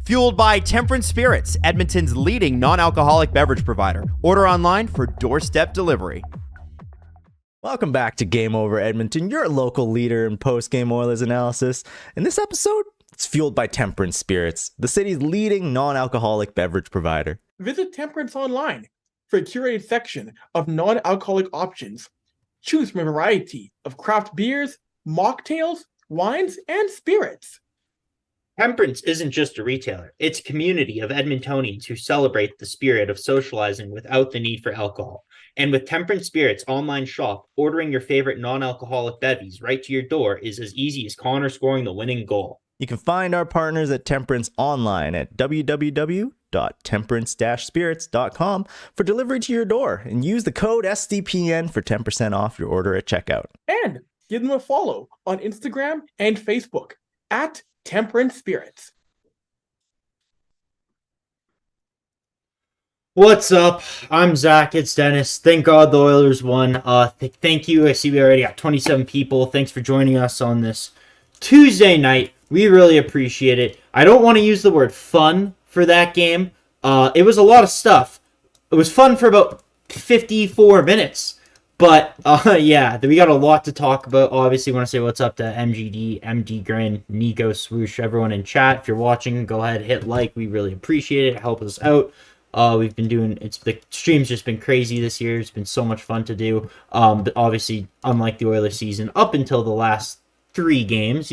Fueled by Temperance Spirits, Edmonton's leading non-alcoholic beverage provider. Order online for doorstep delivery. Welcome back to Game Over Edmonton, your local leader in post-game Oilers analysis. In this episode, it's fueled by Temperance Spirits, the city's leading non-alcoholic beverage provider. Visit Temperance online for a curated section of non-alcoholic options. Choose from a variety of craft beers, mocktails, wines, and spirits. Temperance isn't just a retailer. It's a community of Edmontonians who celebrate the spirit of socializing without the need for alcohol. And with Temperance Spirits online shop, ordering your favorite non-alcoholic bevvies right to your door is as easy as Connor scoring the winning goal. You can find our partners at Temperance online at www.temperance-spirits.com for delivery to your door, and use the code SDPN for 10% off your order at checkout. And give them a follow on Instagram and Facebook at Temperance Spirits. What's up? I'm Zach. It's Dennis. Thank God the Oilers won. Thank you. I see we already got 27 people. Thanks for joining us on this Tuesday night. We really appreciate it. I don't want to use the word fun for that game. It was a lot of stuff. It was fun for about 54 minutes. But, yeah, we got a lot to talk about. Obviously, want to say what's up to MGD, MD Grin, Nico Swoosh, everyone in chat. If you're watching, go ahead, hit like. We really appreciate it. Help us out. We've been doing, the stream's just been crazy this year. It's been so much fun to do. But obviously, unlike the Oilers season, up until the last 3 games,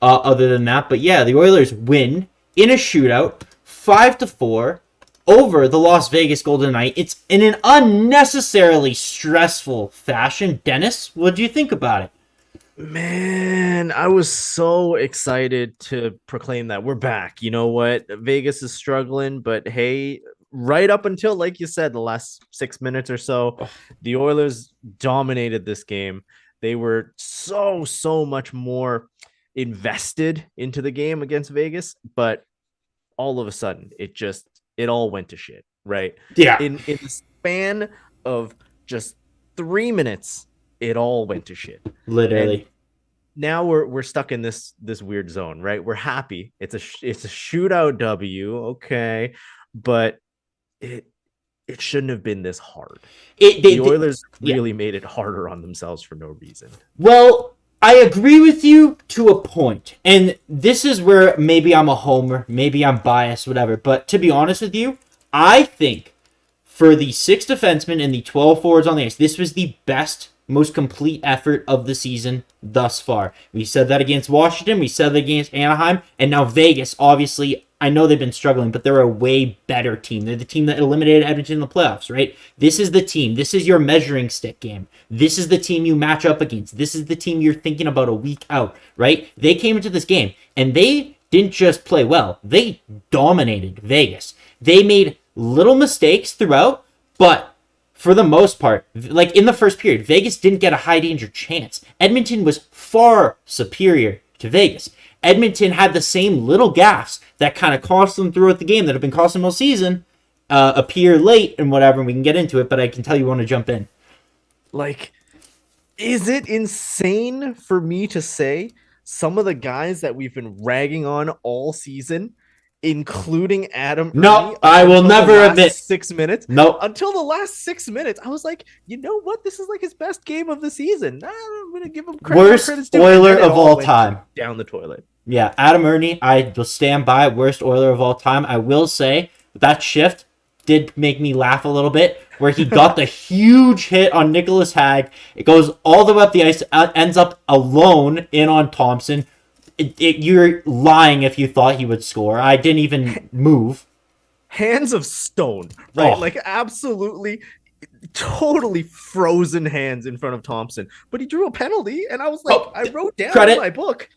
other than that. But yeah, the Oilers win in a shootout, 5-4. Over the Las Vegas Golden Knights. It's in an unnecessarily stressful fashion. Dennis, what do you think about it? Man, I was so excited to proclaim that we're back. You know what? Vegas is struggling, but hey, right up until, like you said, the last 6 minutes or so, the Oilers dominated this game. They were so much more invested into the game against Vegas, but all of a sudden, it all went to shit, right? Yeah. In the span of just 3 minutes, it all went to shit. Literally. And now we're stuck in this weird zone, right? We're happy. It's a shootout W, okay, but it shouldn't have been this hard. The Oilers really made it harder on themselves for no reason. Well, I agree with you to a point, and this is where maybe I'm a homer, maybe I'm biased, whatever, but to be honest with you, I think for the 6 defensemen and the 12 forwards on the ice, this was the best, most complete effort of the season thus far. We said that against Washington, we said that against Anaheim, and now Vegas, obviously, I know they've been struggling, but they're a way better team. They're the team that eliminated Edmonton in the playoffs, right? This is the team. This is your measuring stick game. This is the team you match up against. This is the team you're thinking about a week out, right? They came into this game, and they didn't just play well. They dominated Vegas. They made little mistakes throughout, but for the most part, like in the first period, Vegas didn't get a high danger chance. Edmonton was far superior to Vegas. Edmonton had the same little gaffes that kind of cost them throughout the game that have been costing them all season appear late and whatever, and we can get into it, but I can tell you want to jump in. Like, is it insane for me to say some of the guys that we've been ragging on all season, including Adam No, Ernie, I will never admit. 6 minutes. No. Until the last 6 minutes, I was like, you know what? This is like his best game of the season. I'm going to give him credit. Worst Oiler of all time. Down the toilet. Yeah, Adam Ernie, I will stand by, worst Oiler of all time. I will say that shift did make me laugh a little bit, where he got the huge hit on Nicholas Hag. It goes all the way up the ice, ends up alone in on Thompson. You're lying if you thought he would score. I didn't even move. Hands of stone, right? Oh. Like absolutely, totally frozen hands in front of Thompson. But he drew a penalty, and I was like, I wrote down in my book,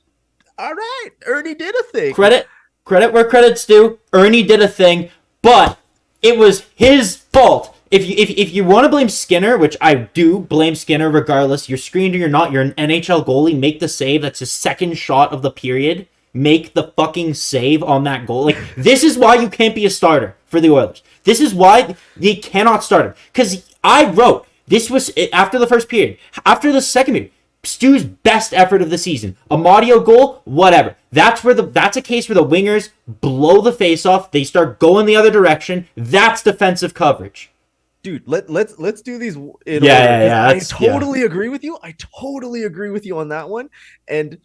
all right, Ernie did a thing. Credit where credit's due. Ernie did a thing, but it was his fault. If you want to blame Skinner, which I do blame Skinner regardless, you're screened or you're not, you're an NHL goalie, make the save. That's his second shot of the period. Make the fucking save on that goal. Like, this is why you can't be a starter for the Oilers. This is why they cannot start him. Because I wrote, this was after the first period. After the second period, Stu's best effort of the season. Amadio goal, whatever. That's a case where the wingers blow the face off. They start going the other direction. That's defensive coverage. Dude, let's do these in order. Yeah. I totally agree with you. I totally agree with you on that one. And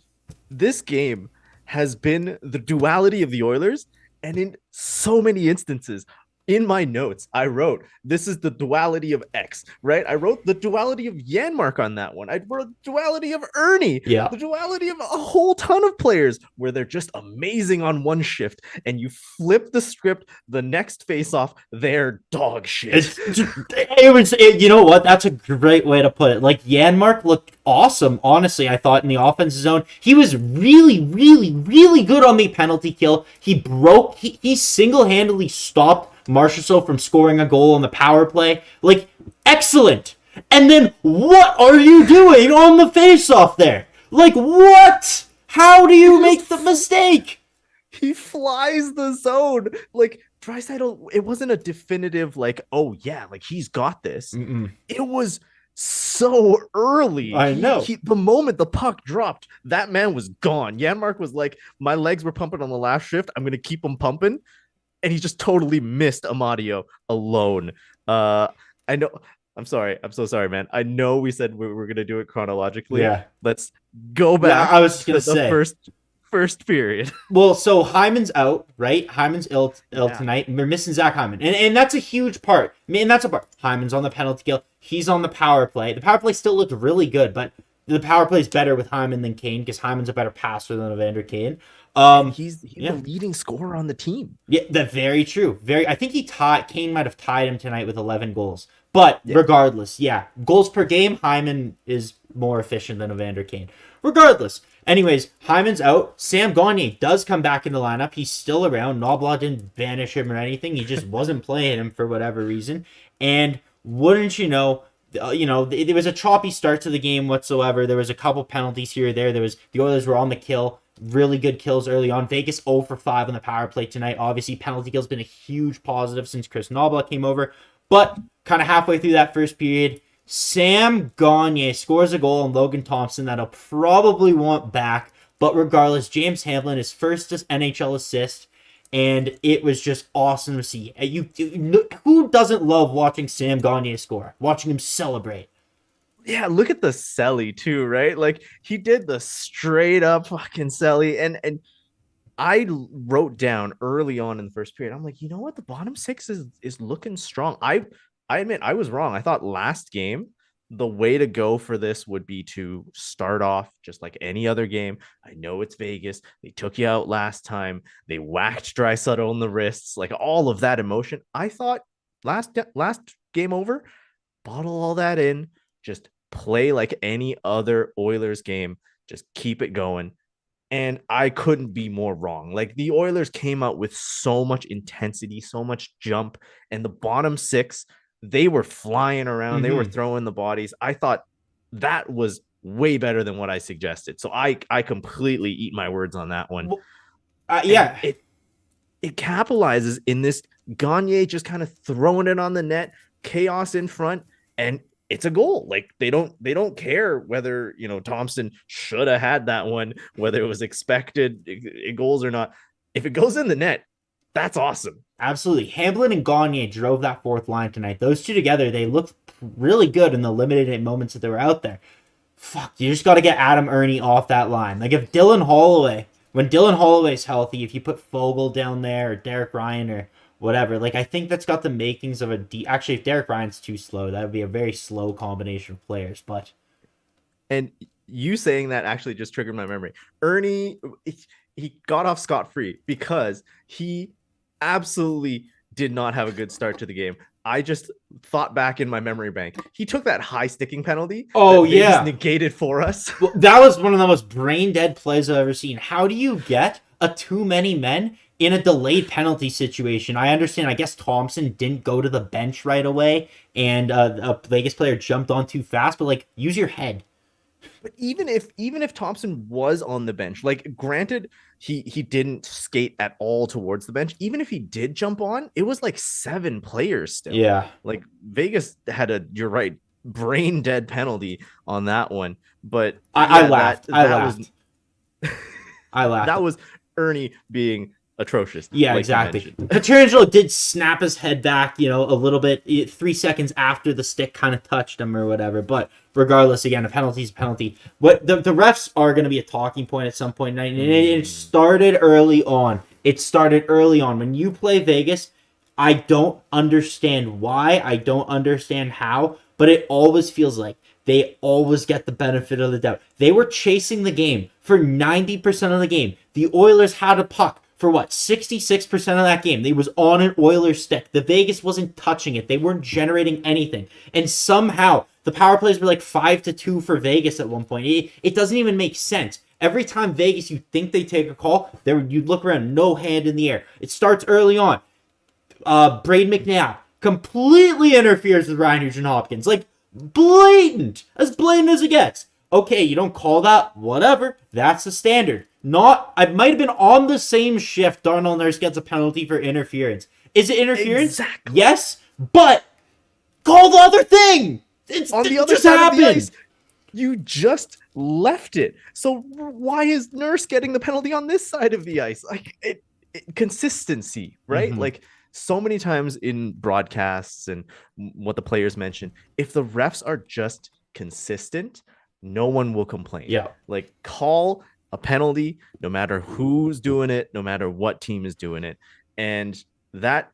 this game has been the duality of the Oilers, and in so many instances, in my notes, I wrote, this is the duality of X, right? I wrote the duality of Janmark on that one. I wrote the duality of Ernie. Yeah. The duality of a whole ton of players where they're just amazing on one shift, and you flip the script, the next face-off, they're dog shit. You know what? That's a great way to put it. Like, Janmark looked awesome, honestly, I thought, in the offensive zone. He was really, really, really good on the penalty kill. He single-handedly stopped Marchessault from scoring a goal on the power play. Like, excellent. And then what are you doing on the face-off there? Like, what? How do you make the mistake? He flies the zone. Like, Draisaitl, it wasn't a definitive, like, oh yeah, like he's got this. It was so early. I know. The moment the puck dropped, that man was gone. Janmark was like, my legs were pumping on the last shift. I'm going to keep them pumping. And he just totally missed Amadio alone. I know. I'm sorry. I'm so sorry, man. I know we said we were going to do it chronologically. Yeah. Let's go back. I was going to say. The first period. Well, so Hyman's out, right? Hyman's ill tonight. We're missing Zach Hyman. And that's a huge part. I mean, that's a part. Hyman's on the penalty kill. He's on the power play. The power play still looked really good, but the power play is better with Hyman than Kane because Hyman's a better passer than Evander Kane. He's the leading scorer on the team. Yeah, that's very true. I think Kane might have tied him tonight with 11 goals. But regardless, goals per game, Hyman is more efficient than Evander Kane. Regardless. Anyways, Hyman's out. Sam Gagner does come back in the lineup. He's still around. Knobloch didn't banish him or anything. He just wasn't playing him for whatever reason. And wouldn't you know, there was a choppy start to the game whatsoever. There was a couple penalties here or there. The Oilers were on the kill. Really good kills early on. Vegas 0 for 5 on the power play tonight. Obviously, penalty kill's been a huge positive since Chris Knobloch came over. But kind of halfway through that first period, Sam Gagner scores a goal on Logan Thompson that I'll probably want back. But regardless, James Hamlin, his first NHL assist. And it was just awesome to see. Who doesn't love watching Sam Gagner score? Watching him celebrate. Yeah, look at the celly too, right? Like he did the straight up fucking celly, and I wrote down early on in the first period. I'm like, you know what? The bottom six is looking strong. I admit I was wrong. I thought last game the way to go for this would be to start off just like any other game. I know it's Vegas. They took you out last time. They whacked Draisaitl on the wrists, like all of that emotion. I thought last game over, bottle all that in, just play like any other Oilers game, just keep it going. And I couldn't be more wrong. Like the Oilers came out with so much intensity, so much jump, and the bottom six, they were flying around. They were throwing the bodies. I thought that was way better than what I suggested. So I completely eat my words on that one. It capitalizes in this Gagner just kind of throwing it on the net, chaos in front, and it's a goal. Like they don't care whether, Thompson should have had that one, whether it was expected goals or not. If it goes in the net, that's awesome. Absolutely. Hamblin and Gagner drove that fourth line tonight. Those two together, they looked really good in the limited moments that they were out there. Fuck, you just got to get Adam Ernie off that line. Like if when Dylan Holloway's healthy, if you put Fogle down there or Derek Ryan or whatever, like I think that's got the makings of actually, if Derek Ryan's too slow, that would be a very slow combination of players. But and you saying that actually just triggered my memory. Ernie, he got off scot-free because he absolutely did not have a good start to the game. I just thought back in my memory bank. He took that high sticking penalty. Oh, yeah. Negated for us. Well, that was one of the most brain dead plays I've ever seen. How do you get a too many men in a delayed penalty situation? I understand. I guess Thompson didn't go to the bench right away and a Vegas player jumped on too fast, but like use your head. But even if Thompson was on the bench, like granted, he didn't skate at all towards the bench. Even if he did jump on, it was like 7 players still. Yeah. Like Vegas had you're right, brain dead penalty on that one. But I laughed. I laughed. That was Ernie being atrocious. Yeah, like exactly. Pietrangelo did snap his head back, a little bit, 3 seconds after the stick kind of touched him or whatever. But regardless, again, a penalty's a penalty. What the refs are going to be a talking point at some point tonight, and it started early on. When you play Vegas, I don't understand why. I don't understand how, but it always feels like they always get the benefit of the doubt. They were chasing the game for 90% of the game. The Oilers had a puck for 66% of that game. They was on an Oilers stick. The Vegas wasn't touching it. They weren't generating anything. And somehow the power plays were like 5-2 for Vegas at one point. It doesn't even make sense. Every time Vegas, you think they take a call, you look around, no hand in the air. It starts early on. Braden McNabb completely interferes with Ryan Nugent-Hopkins. Like, blatant as it gets. Okay, you don't call that, whatever. That's the standard. I might have been on the same shift. Darnell Nurse gets a penalty for interference. Is it interference? Exactly. Yes, but call the other thing. On the other side of the ice, you just left it. So why is Nurse getting the penalty on this side of the ice? Like consistency, right? Mm-hmm. Like so many times in broadcasts and what the players mention, if the refs are just consistent, no one will complain. Yeah. Like call a penalty, no matter who's doing it, no matter what team is doing it. And that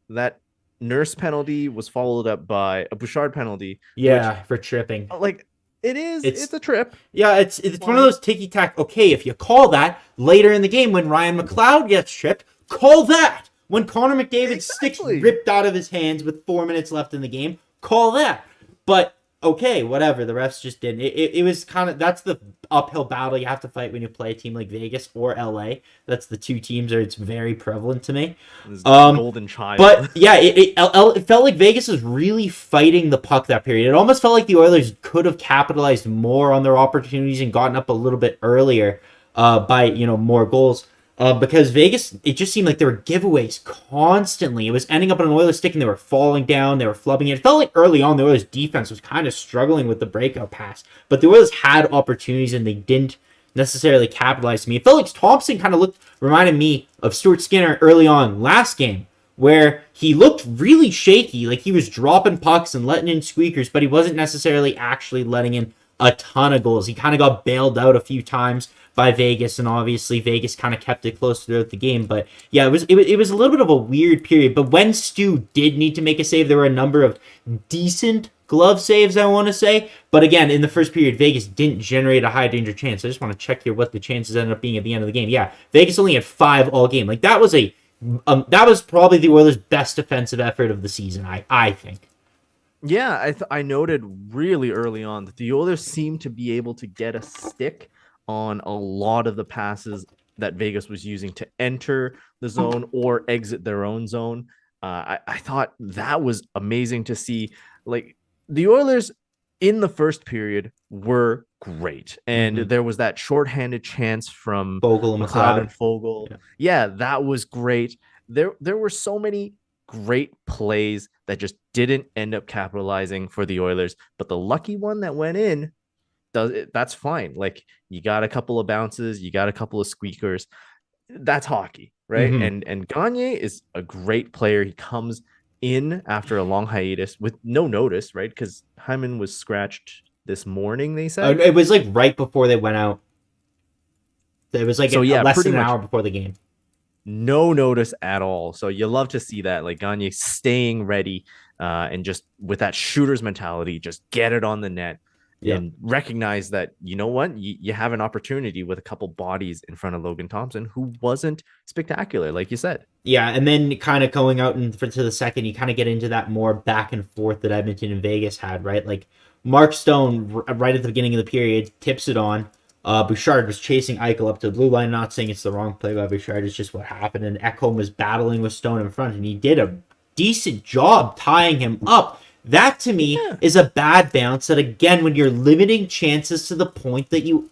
Nurse penalty was followed up by a Bouchard penalty. Yeah, for tripping. Like it's a trip. Yeah, it's one of those ticky-tack. Okay, if you call that later in the game when Ryan McLeod gets tripped, call that. When Connor McDavid's stick's ripped out of his hands with 4 minutes left in the game, call that. But okay, whatever. The refs just didn't. It was kind of, that's the uphill battle you have to fight when you play a team like Vegas or LA. That's the two teams it's very prevalent to me. Golden child. But yeah, it felt like Vegas was really fighting the puck that period. It almost felt like the Oilers could have capitalized more on their opportunities and gotten up a little bit earlier by more goals. Because Vegas, it just seemed like there were giveaways constantly. It was ending up on an Oilers stick and they were falling down, they were flubbing it. It felt like early on the Oilers defense was kind of struggling with the breakout pass. But the Oilers had opportunities and they didn't necessarily capitalize to me. It felt like Thompson kind of reminded me of Stuart Skinner early on last game, where he looked really shaky, like he was dropping pucks and letting in squeakers, but he wasn't necessarily actually letting in a ton of goals. He kind of got bailed out a few times by Vegas, and obviously Vegas kind of kept it close throughout the game. But yeah, it was a little bit of a weird period. But when Stu did need to make a save, there were a number of decent glove saves, I want to say. But again, in the first period, Vegas didn't generate a high danger chance. I just want to check here what the chances ended up being at the end of the game. Yeah, Vegas only had 5 all game. Like that was probably the Oilers' best defensive effort of the season, I think. Yeah, I noted really early on that the Oilers seemed to be able to get a stick on a lot of the passes that Vegas was using to enter the zone or exit their own zone. I thought that was amazing to see. Like the Oilers in the first period were great. And there was that shorthanded chance from Fogle and McLeod and Fogle. Yeah, that was great. There were so many great plays that just didn't end up capitalizing for the Oilers. But the lucky one that went in, that's fine. Like you got a couple of bounces, you got a couple of squeakers. That's hockey, right? And Gagne is a great player. He comes in after a long hiatus with no notice, right? Because Hyman was scratched this morning, they said. It was like right before they went out. It was like less than an hour before the game. No notice at all. So you love to see that, like Gagne staying ready and just with that shooter's mentality, just get it on the net. And recognize that, you know what, you have an opportunity with a couple bodies in front of Logan Thompson, who wasn't spectacular, like you said. Yeah, and then kind of going out to the second, you kind of get into that more back and forth that Edmonton and Vegas had, right? Like Mark Stone, right at the beginning of the period, tips it on. Bouchard was chasing Eichel up to the blue line. Not saying it's the wrong play by Bouchard, it's just what happened. And Ekholm was battling with Stone in front, and he did a decent job tying him up. That to me is a bad bounce. That again, when you're limiting chances to the point that you're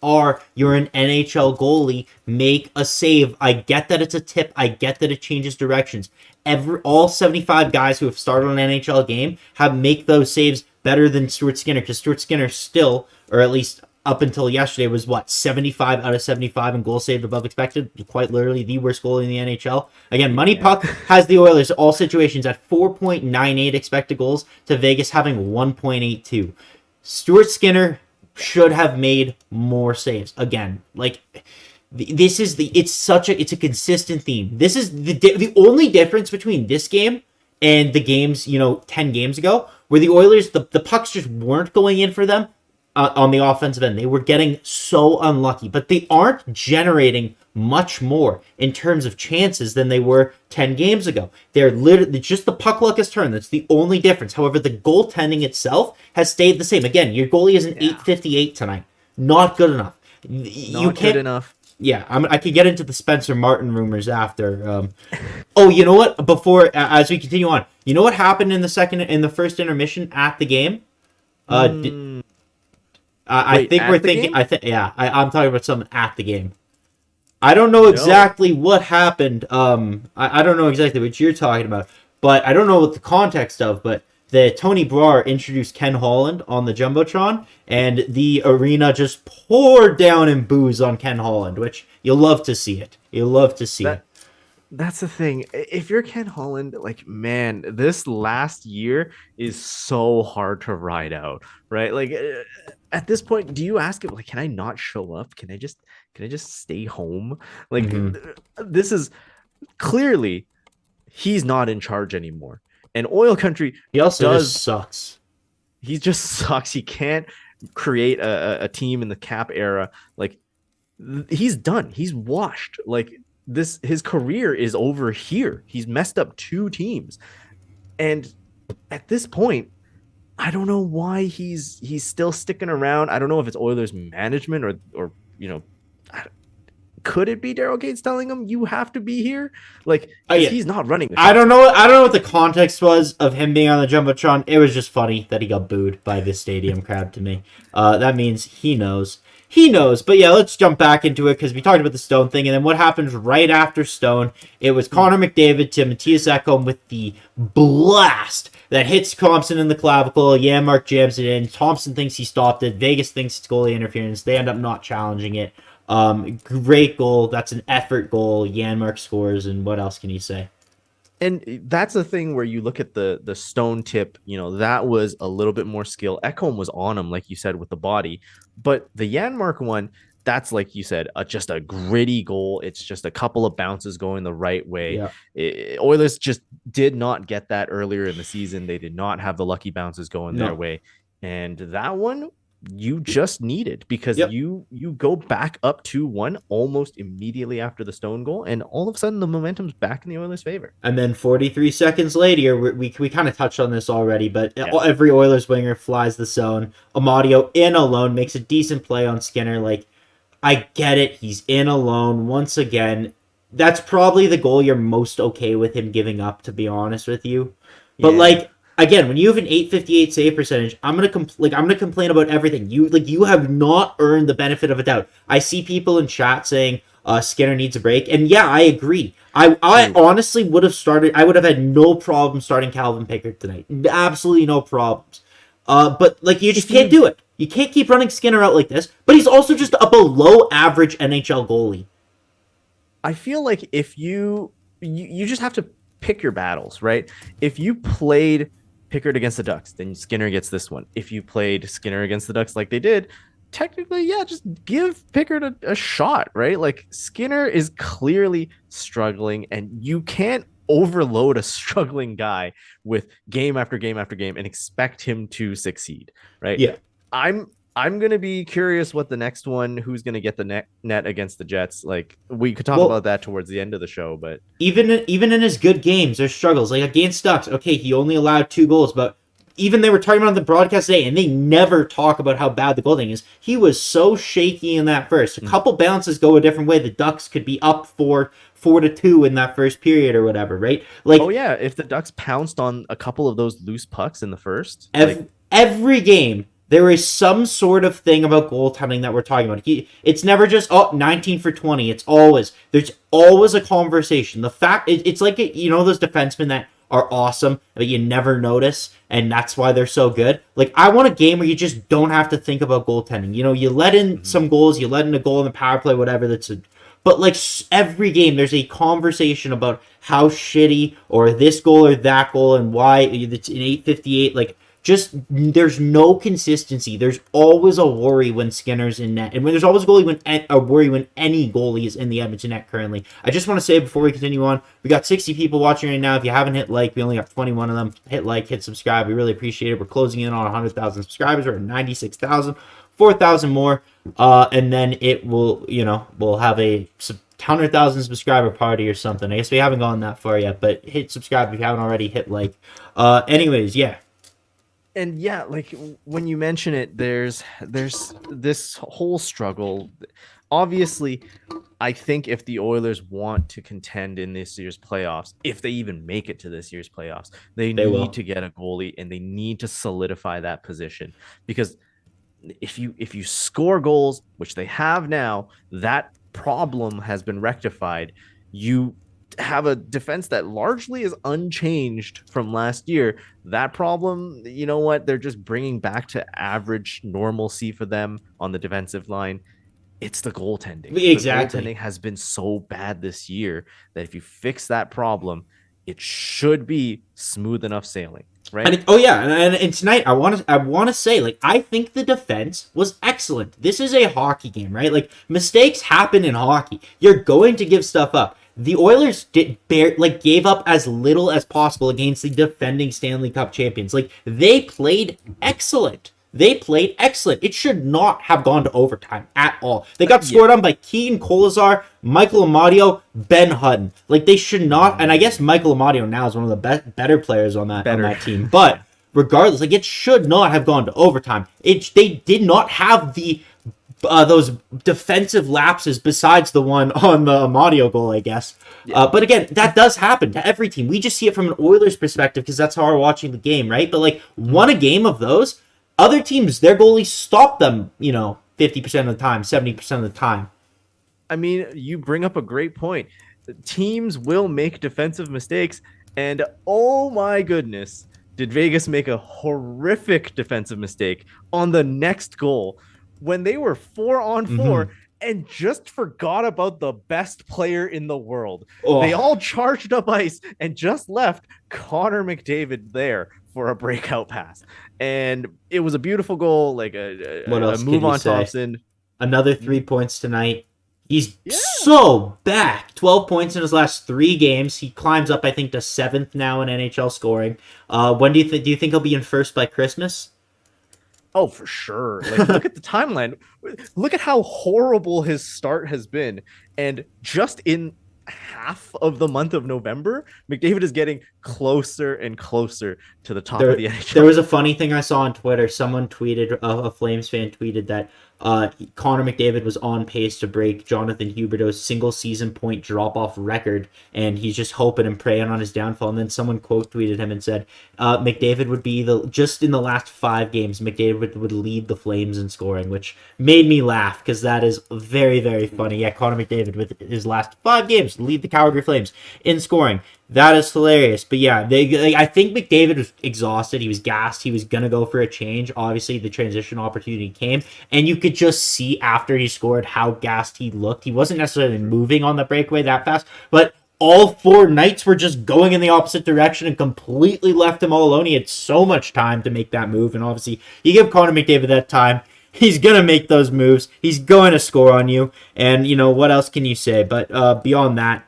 an NHL goalie, make a save. I get that it's a tip. I get that it changes directions. All 75 guys who have started an NHL game make those saves better than Stuart Skinner, because Stuart Skinner still, or at least up until yesterday, was 75 out of 75 in goals saved above expected. Quite literally the worst goalie in the NHL. Again, Money Puck has the Oilers all situations at 4.98 expected goals to Vegas having 1.82. Stuart Skinner should have made more saves. Again, it's a consistent theme. This is the only difference between this game and the games 10 games ago, where the Oilers, the pucks just weren't going in for them. On the offensive end, they were getting so unlucky, but they aren't generating much more in terms of chances than they were 10 games ago. They're literally just the puck luck has turned. That's the only difference. However, the goaltending itself has stayed the same. Again, your goalie is an 858 tonight. Not good enough. Not good enough. Yeah, I could get into the Spencer Martin rumors after. You know what? Before, as we continue on, you know what happened in the first intermission at the game? I'm talking about something at the game. I don't know exactly what happened. I don't know exactly what you're talking about, but I don't know what the context of. But the Tony Brar introduced Ken Holland on the Jumbotron, and the arena just poured down in boos on Ken Holland, which you'll love to see it. You'll love to see it. That's the thing. If you're Ken Holland, man, this last year is so hard to ride out, right? At this point, do you ask him, can I not show up? Can I just stay home? This is clearly he's not in charge anymore. And Oil Country, he also just sucks. He just sucks. He can't create a team in the cap era. He's done. He's washed. His career is over here. He's messed up 2 teams. And at this point, I don't know why he's still sticking around. I don't know if it's Oilers management or could it be Daryl Gates telling him you have to be here? He's not running the show. I don't know what the context was of him being on the Jumbotron. It was just funny that he got booed by the stadium crowd to me. That means he knows. He knows. But yeah, let's jump back into it, because we talked about the Stone thing, and then what happens right after Stone. It was Connor McDavid to Matthias Ekholm with the blast that hits Thompson in the clavicle. Janmark jams it in. Thompson thinks he stopped it. Vegas thinks it's goalie interference. They end up not challenging it. Great goal. That's an effort goal. Janmark scores, and what else can you say? And that's the thing where you look at the Stone tip, that was a little bit more skill. Ekholm was on him, like you said, with the body. But the Janmark one, that's, like you said, just a gritty goal. It's just a couple of bounces going the right way. Yeah. Oilers just did not get that earlier in the season. They did not have the lucky bounces going their way. And that one, you just needed, because you go back up 2-1 almost immediately after the Stone goal, and all of a sudden the momentum's back in the Oilers' favor. And then 43 seconds later, we kind of touched on this already, but every Oilers winger flies the zone. Amadio in alone makes a decent play on Skinner. I get it, he's in alone once again. That's probably the goal you're most okay with him giving up, to be honest with you. But again, when you have an 858 save percentage, I'm gonna complain about everything. You have not earned the benefit of a doubt. I see people in chat saying Skinner needs a break, and yeah, I agree. I honestly would have started. I would have had no problem starting Calvin Pickard tonight. Absolutely no problems. But you just can't do it. You can't keep running Skinner out like this. But he's also just a below average NHL goalie. I feel like if you just have to pick your battles, right? If you played Pickard against the Ducks, then Skinner gets this one. If you played Skinner against the Ducks like they did, technically, just give Pickard a shot, right? Skinner is clearly struggling, and you can't overload a struggling guy with game after game after game and expect him to succeed, right? Yeah. I'm going to be curious what the next one, who's going to get the net against the Jets. We could talk about that towards the end of the show, but even in his good games, there's struggles. Against Ducks, okay, he only allowed 2 goals, but even they were talking about on the broadcast today, and they never talk about how bad the goaltending is. He was so shaky in that first. A couple bounces go a different way. The Ducks could be up 4-2 in that first period or whatever, right? Like, Oh yeah, if the Ducks pounced on a couple of those loose pucks in the first, every game, there is some sort of thing about goaltending that we're talking about. It's never just 19 for 20. There's always a conversation. The fact it's like those defensemen that are awesome but you never notice, and that's why they're so good. Like, I want a game where you just don't have to think about goaltending. You let in some goals, you let in a goal in the power play, whatever. But like every game, there's a conversation about how shitty or this goal or that goal and why it's an 858. Like, just there's no consistency. There's always a worry when Skinner's in net, and there's always a worry when any goalie is in the Edmonton net currently. I just want to say before we continue on, we got 60 people watching right now. If you haven't hit like, we only got 21 of them. Hit like, hit subscribe. We really appreciate it. We're closing in on 100,000 subscribers. We're at 96,000, 4,000 more, and then it will, we'll have a 100,000 subscriber party or something. I guess we haven't gone that far yet, but hit subscribe if you haven't already. Hit like. Anyways, yeah. And yeah, like when you mention it, there's this whole struggle. Obviously, I think if the Oilers want to contend in this year's playoffs, if they even make it to this year's playoffs, they need to get a goalie, and they need to solidify that position. Because if you score goals, which they have now, that problem has been rectified. You have a defense that largely is unchanged from last year. That problem, you know what? They're just bringing back to average normalcy for them on the defensive line. It's the goaltending. Exactly. The goaltending has been so bad this year that if you fix that problem, it should be smooth enough sailing, right? And tonight I want to say, like, I think the defense was excellent. This is a hockey game, right? Like, mistakes happen in hockey. You're going to give stuff up. The Oilers gave up as little as possible against the defending Stanley Cup champions. Like, they played excellent. It should not have gone to overtime at all. They got scored on by Keaton Kolazar, Michael Amadio, Ben Hutton. Like, they should not. And I guess Michael Amadio now is one of the better players on that team. But regardless, like, it should not have gone to overtime. They did not have those defensive lapses besides the one on the Amadio goal, I guess. Yeah. But again, that does happen to every team. We just see it from an Oilers perspective because that's how we're watching the game, right? But like, one a game of those, other teams, their goalies stop them, 50% of the time, 70% of the time. I mean, you bring up a great point. Teams will make defensive mistakes, and oh my goodness, did Vegas make a horrific defensive mistake on the next goal when they were 4-on-4 and just forgot about the best player in the world. Oh. They all charged up ice and just left Connor McDavid there for a breakout pass. And it was a beautiful goal, like a move on Thompson. Another 3 points tonight. He's so back. 12 points in his last 3 games. He climbs up, I think, to 7th now in NHL scoring. When do you think he'll be in first by Christmas? Oh, for sure. Like, look at the timeline. Look at how horrible his start has been. And just in half of the month of November, McDavid is getting closer and closer to the top of the NHL. There was a funny thing I saw on Twitter. Someone tweeted, a Flames fan tweeted that Connor McDavid was on pace to break Jonathan Huberdeau's single season point drop-off record, and he's just hoping and praying on his downfall. And then someone quote tweeted him and said, McDavid would be just in the last 5 games, McDavid would lead the Flames in scoring, which made me laugh because that is very, very funny. Yeah, Connor McDavid with his last 5 games lead the Calgary Flames in scoring. That is hilarious. But yeah, I think McDavid was exhausted. He was gassed. He was going to go for a change. Obviously, the transition opportunity came. And you could just see after he scored how gassed he looked. He wasn't necessarily moving on the breakaway that fast. But all 4 Knights were just going in the opposite direction and completely left him all alone. He had so much time to make that move. And obviously, you give Connor McDavid that time, he's going to make those moves. He's going to score on you. And, what else can you say? But beyond that...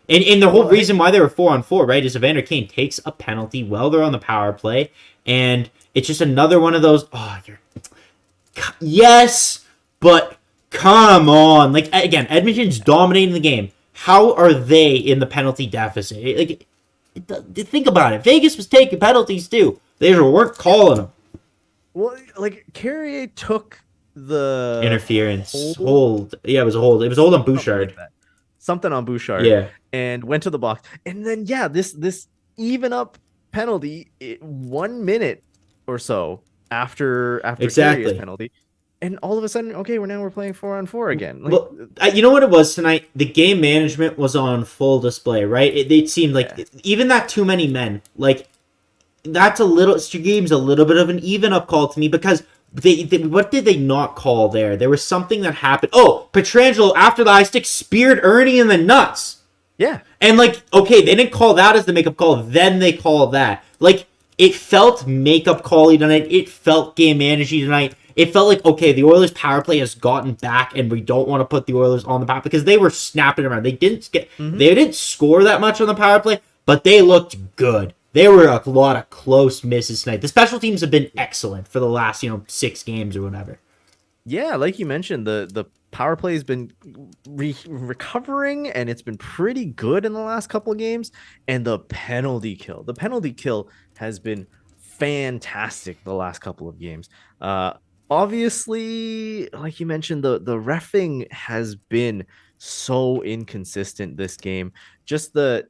And the whole reason why they were 4-on-4, right, is Evander Kane takes a penalty while they're on the power play, and it's just another one of those, yes, but come on. Like, again, Edmonton's dominating the game. How are they in the penalty deficit? Like, think about it. Vegas was taking penalties too. They weren't calling them. Well, like Carrier took the Interference hold. Yeah, it was a hold. It was a hold on Bouchard. Something on Bouchard. Yeah, and went to the box, and then this even up penalty 1 minute or so after exactly Carrier's penalty, and all of a sudden, okay, we're playing 4-on-4 again. Like, well, you know what it was tonight? The game management was on full display, right? It seemed like even that too many men, like that's a little. Game's a little bit of an even up call to me because. They what did they not call there? There was something that happened. Oh, Pietrangelo after the eye stick speared Ernie in the nuts. Yeah. And like, okay, they didn't call that as the makeup call, then they call that. Like, it felt makeup call-y tonight. It felt game managing tonight. It felt like, okay, the Oilers power play has gotten back and we don't want to put the Oilers on the power because they were snapping around. They didn't score that much on the power play, but they looked good. There were a lot of close misses tonight. The special teams have been excellent for the last, 6 games or whatever. Yeah, like you mentioned, the power play has been recovering, and it's been pretty good in the last couple of games. And the penalty kill has been fantastic the last couple of games. Obviously, like you mentioned, the reffing has been so inconsistent this game. Just the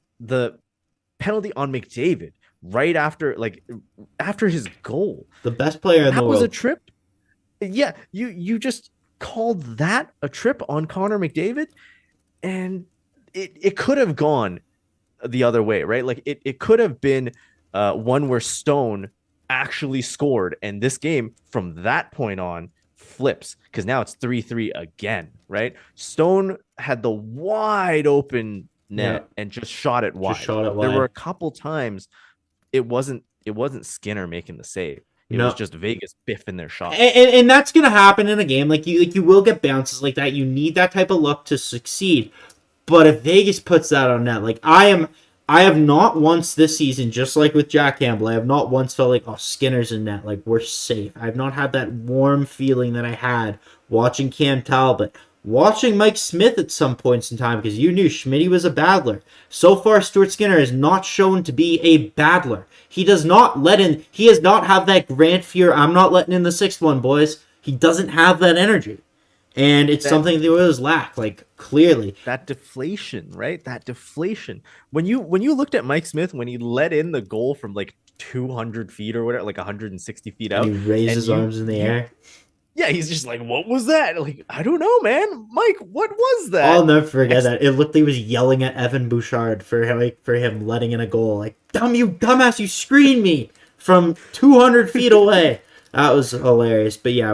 penalty on McDavid right after his goal. The best player in the world. That was a trip. Yeah, you just called that a trip on Connor McDavid, and it could have gone the other way, right? Like it could have been one where Stone actually scored, and this game from that point on flips because now it's 3-3 again, right? Stone had the wide open net and just shot it wide. There were a couple times it wasn't Skinner making the save. It was just Vegas biffing their shot. And that's gonna happen in a game. Like you will get bounces like that. You need that type of luck to succeed. But if Vegas puts that on net, like I have not once this season, just like with Jack Campbell, I have not once felt like, oh, Skinner's in net, like we're safe. I have not had that warm feeling that I had watching Cam Talbot. Watching Mike Smith at some points in time, because you knew Schmitty was a battler. So far, Stuart Skinner has not shown to be a battler. He does not he does not have that Grant Fuhr, I'm not letting in the 6th one, boys. He doesn't have that energy. And it's something the Oilers lack, like, clearly. That deflation, right? That deflation. When you looked at Mike Smith, when he let in the goal from like 200 feet or whatever, like 160 feet out. And he raised his arms in the air. Yeah, he's just like, what was that? Like, I don't know, man. Mike, what was that? I'll never forget that. It looked like he was yelling at Evan Bouchard for him letting in a goal. Like, you dumbass, you screened me from 200 feet away. That was hilarious. But yeah,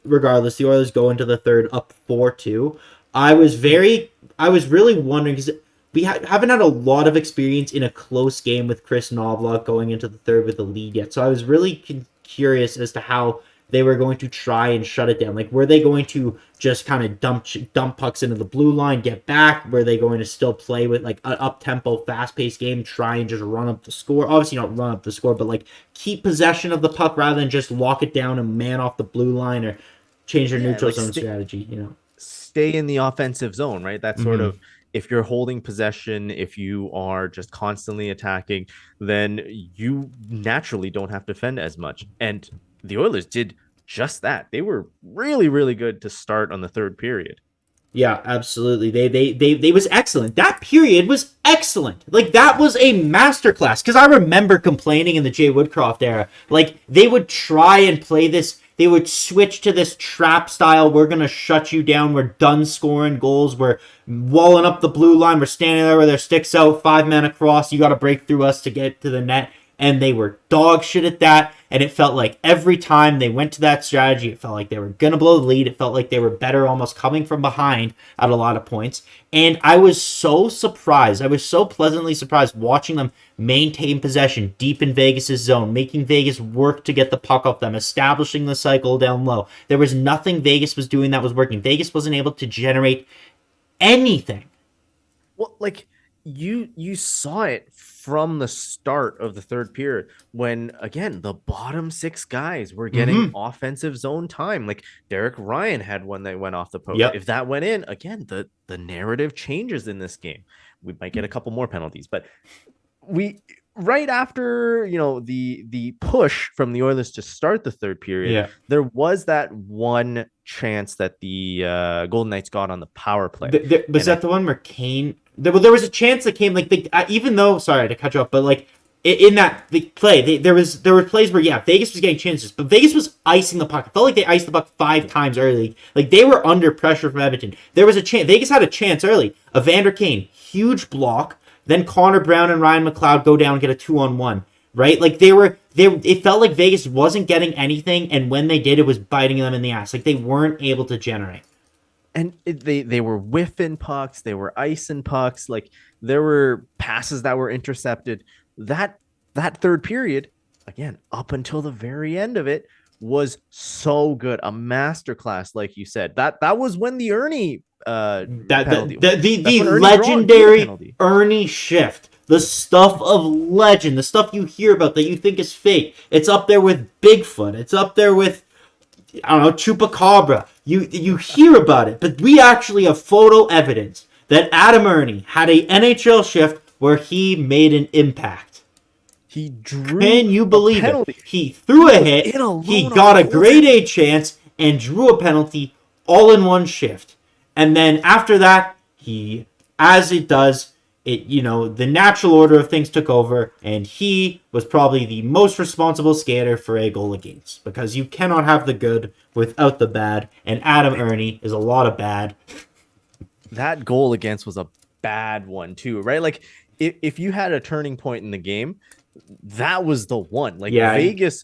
regardless, the Oilers go into the third up 4-2. I was really wondering because we haven't had a lot of experience in a close game with Chris Knobloch going into the third with the lead yet. So I was really curious as to how they were going to try and shut it down. Like, were they going to just kind of dump pucks into the blue line, get back? Were they going to still play with, like, an up-tempo, fast-paced game, try and just run up the score? Obviously not run up the score, but, like, keep possession of the puck rather than just lock it down and man off the blue line or change their neutral zone strategy, Stay in the offensive zone, right? That's sort of, if you're holding possession, if you are just constantly attacking, then you naturally don't have to defend as much. And the Oilers did just that. They were really, really good to start on the third period. Yeah, absolutely. They was excellent. That period was excellent. Like, that was a masterclass. Because I remember complaining in the Jay Woodcroft era. Like, they would try and play this. They would switch to this trap style. We're going to shut you down. We're done scoring goals. We're walling up the blue line. We're standing there with our sticks out. 5-man across. You got to break through us to get to the net. And they were dog shit at that. And it felt like every time they went to that strategy, it felt like they were going to blow the lead. It felt like they were better almost coming from behind at a lot of points. And I was so surprised. I was so pleasantly surprised watching them maintain possession deep in Vegas' zone, making Vegas work to get the puck off them, establishing the cycle down low. There was nothing Vegas was doing that was working. Vegas wasn't able to generate anything. Well, like, you saw it from the start of the third period when, again, the bottom 6 guys were getting offensive zone time. Like, Derek Ryan had one that went off the post. If that went in, again, the narrative changes in this game. We might get a couple more penalties, but we right after the push from the Oilers to start the third period, there was that one chance that the Golden Knights got on the power play. Was that the one where Kane? There was a chance that came even though, sorry to cut you off, but like in that play, there were plays where Vegas was getting chances, but Vegas was icing the puck. It felt like they iced the puck 5 times early. Like they were under pressure from Edmonton. There was a chance. Vegas had a chance early. Evander Kane, huge block. Then Connor Brown and Ryan McLeod go down and get a 2-on-1, right? Like it felt like Vegas wasn't getting anything, and when they did, it was biting them in the ass. Like they weren't able to generate. And they were whiffing pucks, they were icing pucks, like there were passes that were intercepted. That third period, again, up until the very end of it, was so good. A masterclass, like you said. That was when the Ernie the legendary Ernie shift, the stuff of legend, the stuff you hear about that you think is fake. It's up there with Bigfoot. It's up there with, I don't know, Chupacabra. You hear about it, but we actually have photo evidence that Adam Ernie had a NHL shift where he made an impact. He drew. Can you believe it? He threw a hit. He got a grade A chance and drew a penalty all in one shift. And then after that, the natural order of things took over, and he was probably the most responsible skater for a goal against, because you cannot have the good without the bad, and Adam Ernie is a lot of bad. That goal against was a bad one too, right? Like if you had a turning point in the game, that was the one. Like Vegas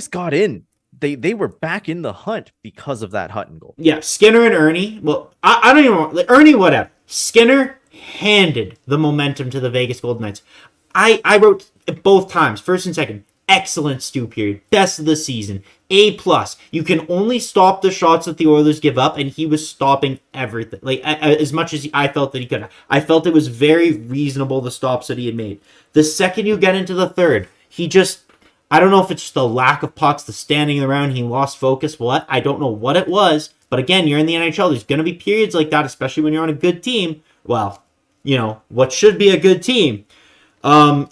got in. They were back in the hunt because of that Hutton goal. Yeah, Skinner and Ernie. Well, I don't even want Ernie. Whatever. Skinner handed the momentum to the Vegas Golden Knights. I wrote both times, first and second. Excellent Stu period. Best of the season. A+. You can only stop the shots that the Oilers give up, and he was stopping everything. Like as much as I felt that he could. I felt it was very reasonable, the stops that he had made. The second you get into the third, he just, I don't know if it's just the lack of pucks, the standing around, he lost focus, I don't know what it was. But again, you're in the NHL. There's going to be periods like that, especially when you're on a good team. Well, what should be a good team. You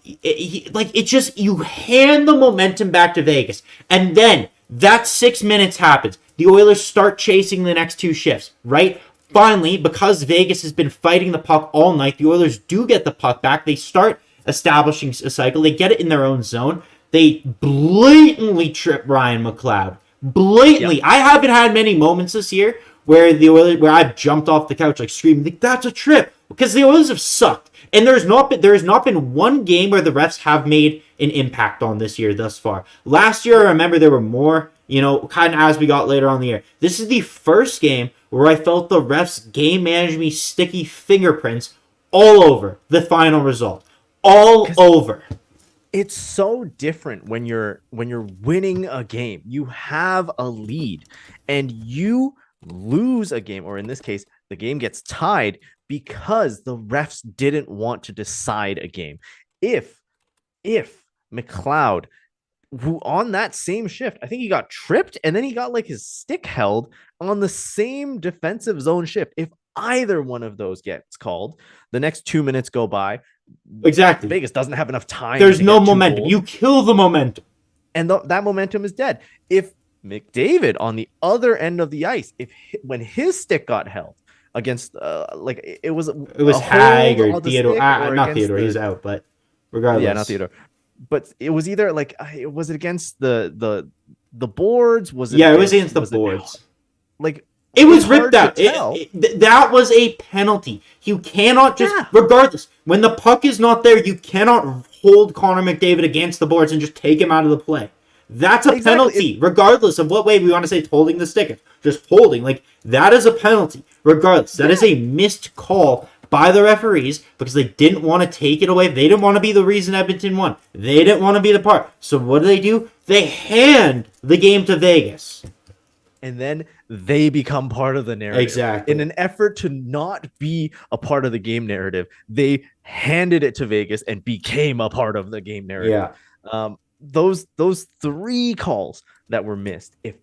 hand the momentum back to Vegas. And then that 6 minutes happens. The Oilers start chasing the next 2 shifts, right? Finally, because Vegas has been fighting the puck all night, the Oilers do get the puck back. They start establishing a cycle. They get it in their own zone. They blatantly trip Ryan McLeod. Blatantly. Yep. I haven't had many moments this year where I've jumped off the couch screaming, that's a trip, because the Oilers have sucked. And there has not been one game where the refs have made an impact on this year thus far. Last year, I remember there were more, kind of as we got later on in the year. This is the first game where I felt the refs game managed me sticky fingerprints all over the final result. All over. It's so different when you're winning a game. You have a lead and you lose a game, or in this case, the game gets tied because the refs didn't want to decide a game. If McLeod, who on that same shift, I think he got tripped and then he got his stick held on the same defensive zone shift. If either one of those gets called, the next 2 minutes go by. Exactly. Vegas doesn't have enough time. There's no momentum. You kill the momentum. And that momentum is dead. If McDavid on the other end of the ice, when his stick got held against it was Hag or Theodore, not Theodore, he's out, but regardless. Yeah, not Theodore. But it was either was it against the boards? Was it? Yeah, it was against the boards. It was ripped out. That was a penalty. You cannot regardless, when the puck is not there, you cannot hold Connor McDavid against the boards and just take him out of the play. That's a penalty, regardless of what way we want to say it's holding the stick. Just holding, that is a penalty, regardless. That is a missed call by the referees because they didn't want to take it away. They didn't want to be the reason Edmonton won. They didn't want to be the part. So what do? They hand the game to Vegas. And then they become part of the narrative. Exactly. In an effort to not be a part of the game narrative, they handed it to Vegas and became a part of the game narrative. Yeah. Those 3 calls that were missed, if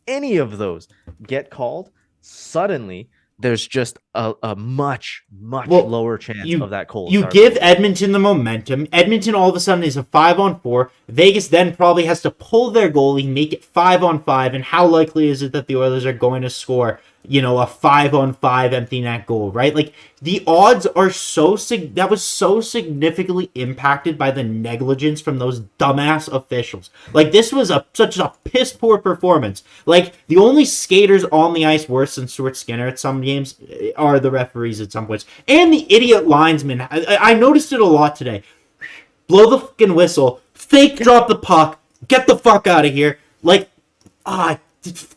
any of those get called, suddenly there's just a much Well, lower chance of that Colasar. You give Edmonton the momentum. Edmonton all of a sudden is a 5-on-4. Vegas then probably has to pull their goalie, make it 5-on-5. And how likely is it that the Oilers are going to score, a 5-on-5 empty net goal, right? Like, the odds are that was so significantly impacted by the negligence from those dumbass officials. Like, this was such a piss poor performance. Like, the only skaters on the ice worse than Stuart Skinner at some games are the referees at some points. And the idiot linesman. I noticed it a lot today. Blow the fucking whistle, fake drop the puck, get the fuck out of here. Like,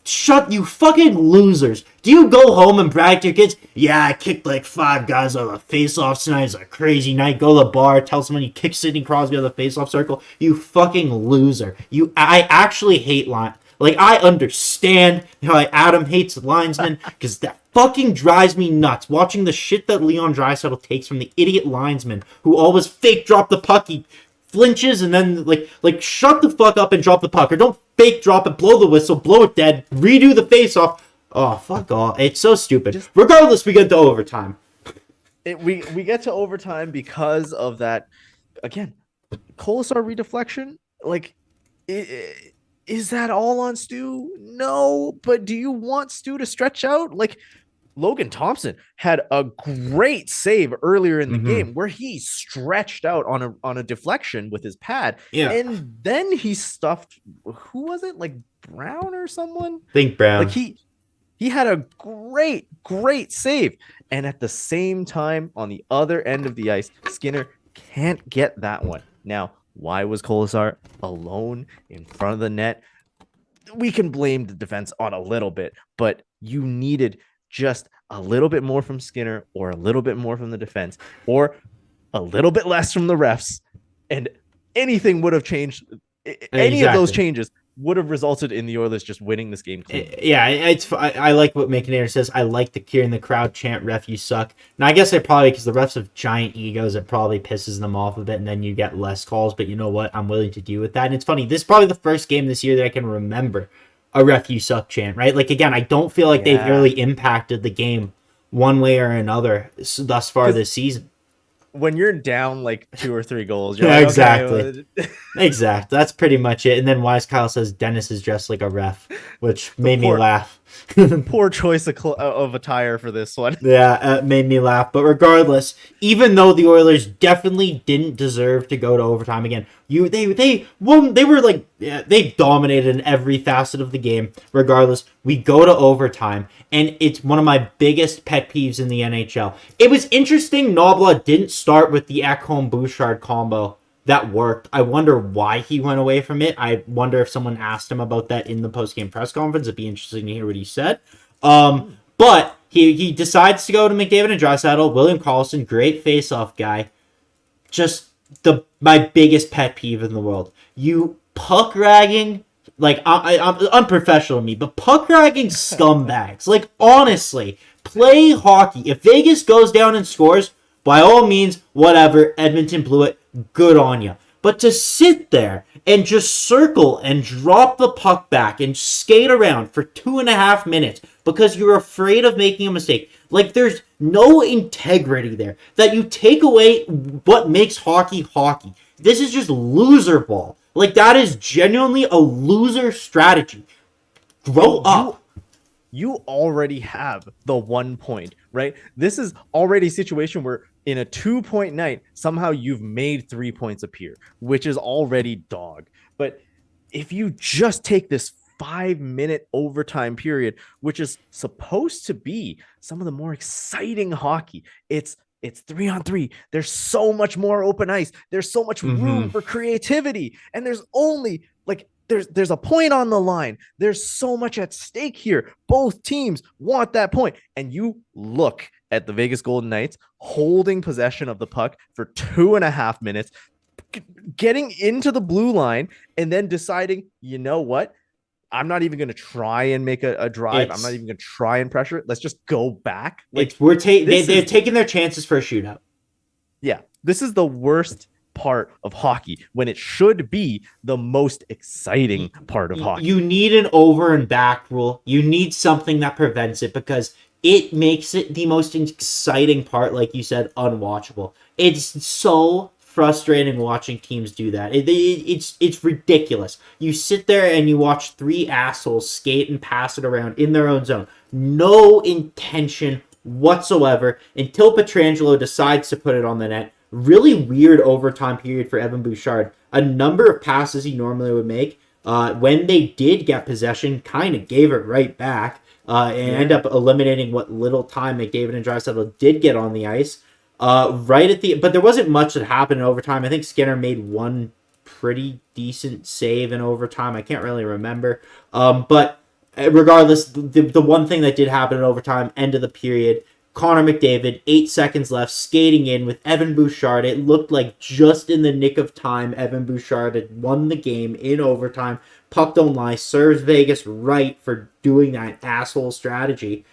shut you fucking losers. Do you go home and brag to your kids? Yeah, I kicked like 5 guys on the face-off tonight. It's a crazy night. Go to the bar, tell someone you kicked Sidney Crosby on the face-off circle. You fucking loser. I actually hate line. Like, I understand how Adam hates linesmen because that fucking drives me nuts. Watching the shit that Leon Draisaitl takes from the idiot linesman who always fake drop the puck. He flinches and then like shut the fuck up and drop the puck, or don't fake drop it, blow the whistle, blow it dead, redo the face off. Oh, fuck off. It's so stupid. Regardless, we get to overtime. We get to overtime because of that, again, Colasar redeflection. Like, is that all on Stu? No, but do you want Stu to stretch out? Like, Logan Thompson had a great save earlier in the game where he stretched out on a deflection with his pad. Yeah. And then he stuffed, who was it? Like Brown or someone? I think Brown. Like he had a great save. And at the same time, on the other end of the ice, Skinner can't get that one. Now, why was Colasar alone in front of the net? We can blame the defense on a little bit, but you needed just a little bit more from Skinner, or a little bit more from the defense, or a little bit less from the refs, and anything would have changed. Any of those changes would have resulted in the Oilers just winning this game clean. Yeah, I like what Makinator says. I like the hearing the crowd chant, "Ref, you suck." Now, I guess because the refs have giant egos, it probably pisses them off a bit, and then you get less calls. But you know what? I'm willing to deal with that. And it's funny. This is probably the first game this year that I can remember a "Ref, you suck" chant, right? Like, again, I don't feel like they've really impacted the game one way or another thus far this season. When you're down like 2 or 3 goals, you're exactly. Exactly. That's pretty much it. And then Wise Kyle says Dennis is dressed like a ref, which made me laugh. Poor choice of attire for this one. Yeah, it made me laugh. But regardless, even though the Oilers definitely didn't deserve to go to overtime again, they won. They were like, they dominated in every facet of the game. Regardless, we go to overtime, and it's one of my biggest pet peeves in the NHL. It was interesting Nobla didn't start with the Ekholm-Bouchard combo. That worked. I wonder why he went away from it. I wonder if someone asked him about that in the post-game press conference. It'd be interesting to hear what he said. But he decides to go to McDavid and Draisaitl. William Karlsson, great face-off guy. Just my biggest pet peeve in the world. You puck-ragging, like, I'm unprofessional of me, but puck-ragging scumbags. Like, honestly, play hockey. If Vegas goes down and scores, by all means, whatever, Edmonton blew it, good on you. But to sit there and just circle and drop the puck back and skate around for 2.5 minutes because you're afraid of making a mistake, like, there's no integrity there. That you take away what makes hockey hockey. This is just loser ball. Like, that is genuinely a loser strategy. Grow up. You already have the 1 point, right? This is already a situation where in a 2-point night, somehow you've made 3 points appear, which is already dog. But if you just take this 5-minute overtime period, which is supposed to be some of the more exciting hockey, it's 3-on-3. There's so much more open ice. There's so much room for creativity. And there's only like, there's a point on the line. There's so much at stake here. Both teams want that point. And you look at the Vegas Golden Knights holding possession of the puck for 2.5 minutes, getting into the blue line, and then deciding, you know what? I'm not even going to try and make a drive. I'm not even going to try and pressure it. Let's just go back. Like, they're taking their chances for a shootout. Yeah, this is the worst part of hockey when it should be the most exciting part of hockey. You need an over and back rule. You need something that prevents it, because it makes it the most exciting part, like you said, unwatchable. It's so frustrating watching teams do that. It's ridiculous. You sit there and you watch three assholes skate and pass it around in their own zone. No intention whatsoever until Pietrangelo decides to put it on the net. Really weird overtime period for Evan Bouchard. A number of passes he normally would make, when they did get possession, kind of gave it right back, and end up eliminating what little time McDavid and Draisaitl did get on the ice. But there wasn't much that happened in overtime. I think Skinner made one pretty decent save in overtime. I can't really remember. But regardless, the one thing that did happen in overtime, end of the period, Connor McDavid, 8 seconds left, skating in with Evan Bouchard. It looked like just in the nick of time, Evan Bouchard had won the game in overtime. Puck don't lie, serves Vegas right for doing that asshole strategy.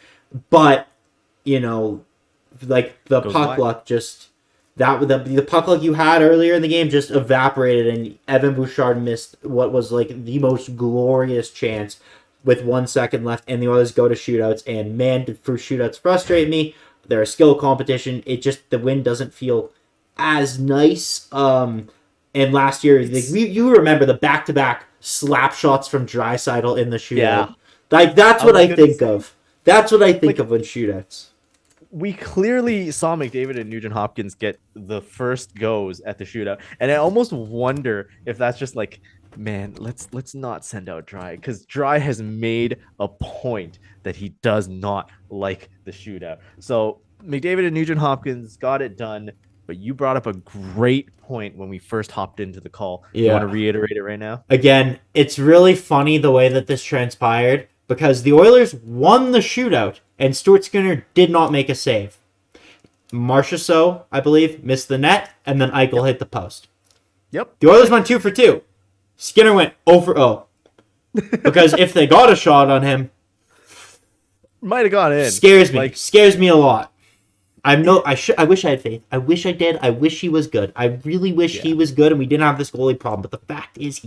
But, like the puck luck just... The puck luck you had earlier in the game just evaporated, and Evan Bouchard missed what was like the most glorious chance with 1 second left, and the Oilers go to shootouts. And man, did shootouts frustrate me. They're a skill competition. The win doesn't feel as nice. And last year, you remember the back-to-back slap shots from Draisaitl in the shootout. Yeah. Like that's what I think of. That's what I think of when shootouts. We clearly saw McDavid and Nugent Hopkins get the first goes at the shootout, and I almost wonder if that's just like, man, let's not send out Dry, because Dry has made a point that he does not like the shootout. So McDavid and Nugent Hopkins got it done, but you brought up a great point when we first hopped into the call. Yeah. You want to reiterate it right now? Again, it's really funny the way that this transpired, because the Oilers won the shootout, and Stuart Skinner did not make a save. Marchessault, I believe, missed the net, and then Eichel hit the post. Yep. The Oilers went 2 for 2. Skinner went 0 for 0. Because if they got a shot on him... Might have got in. Scares me. Scares me a lot. I wish I had faith. I wish I did. I wish he was good. I really wish he was good and we didn't have this goalie problem. But the fact is,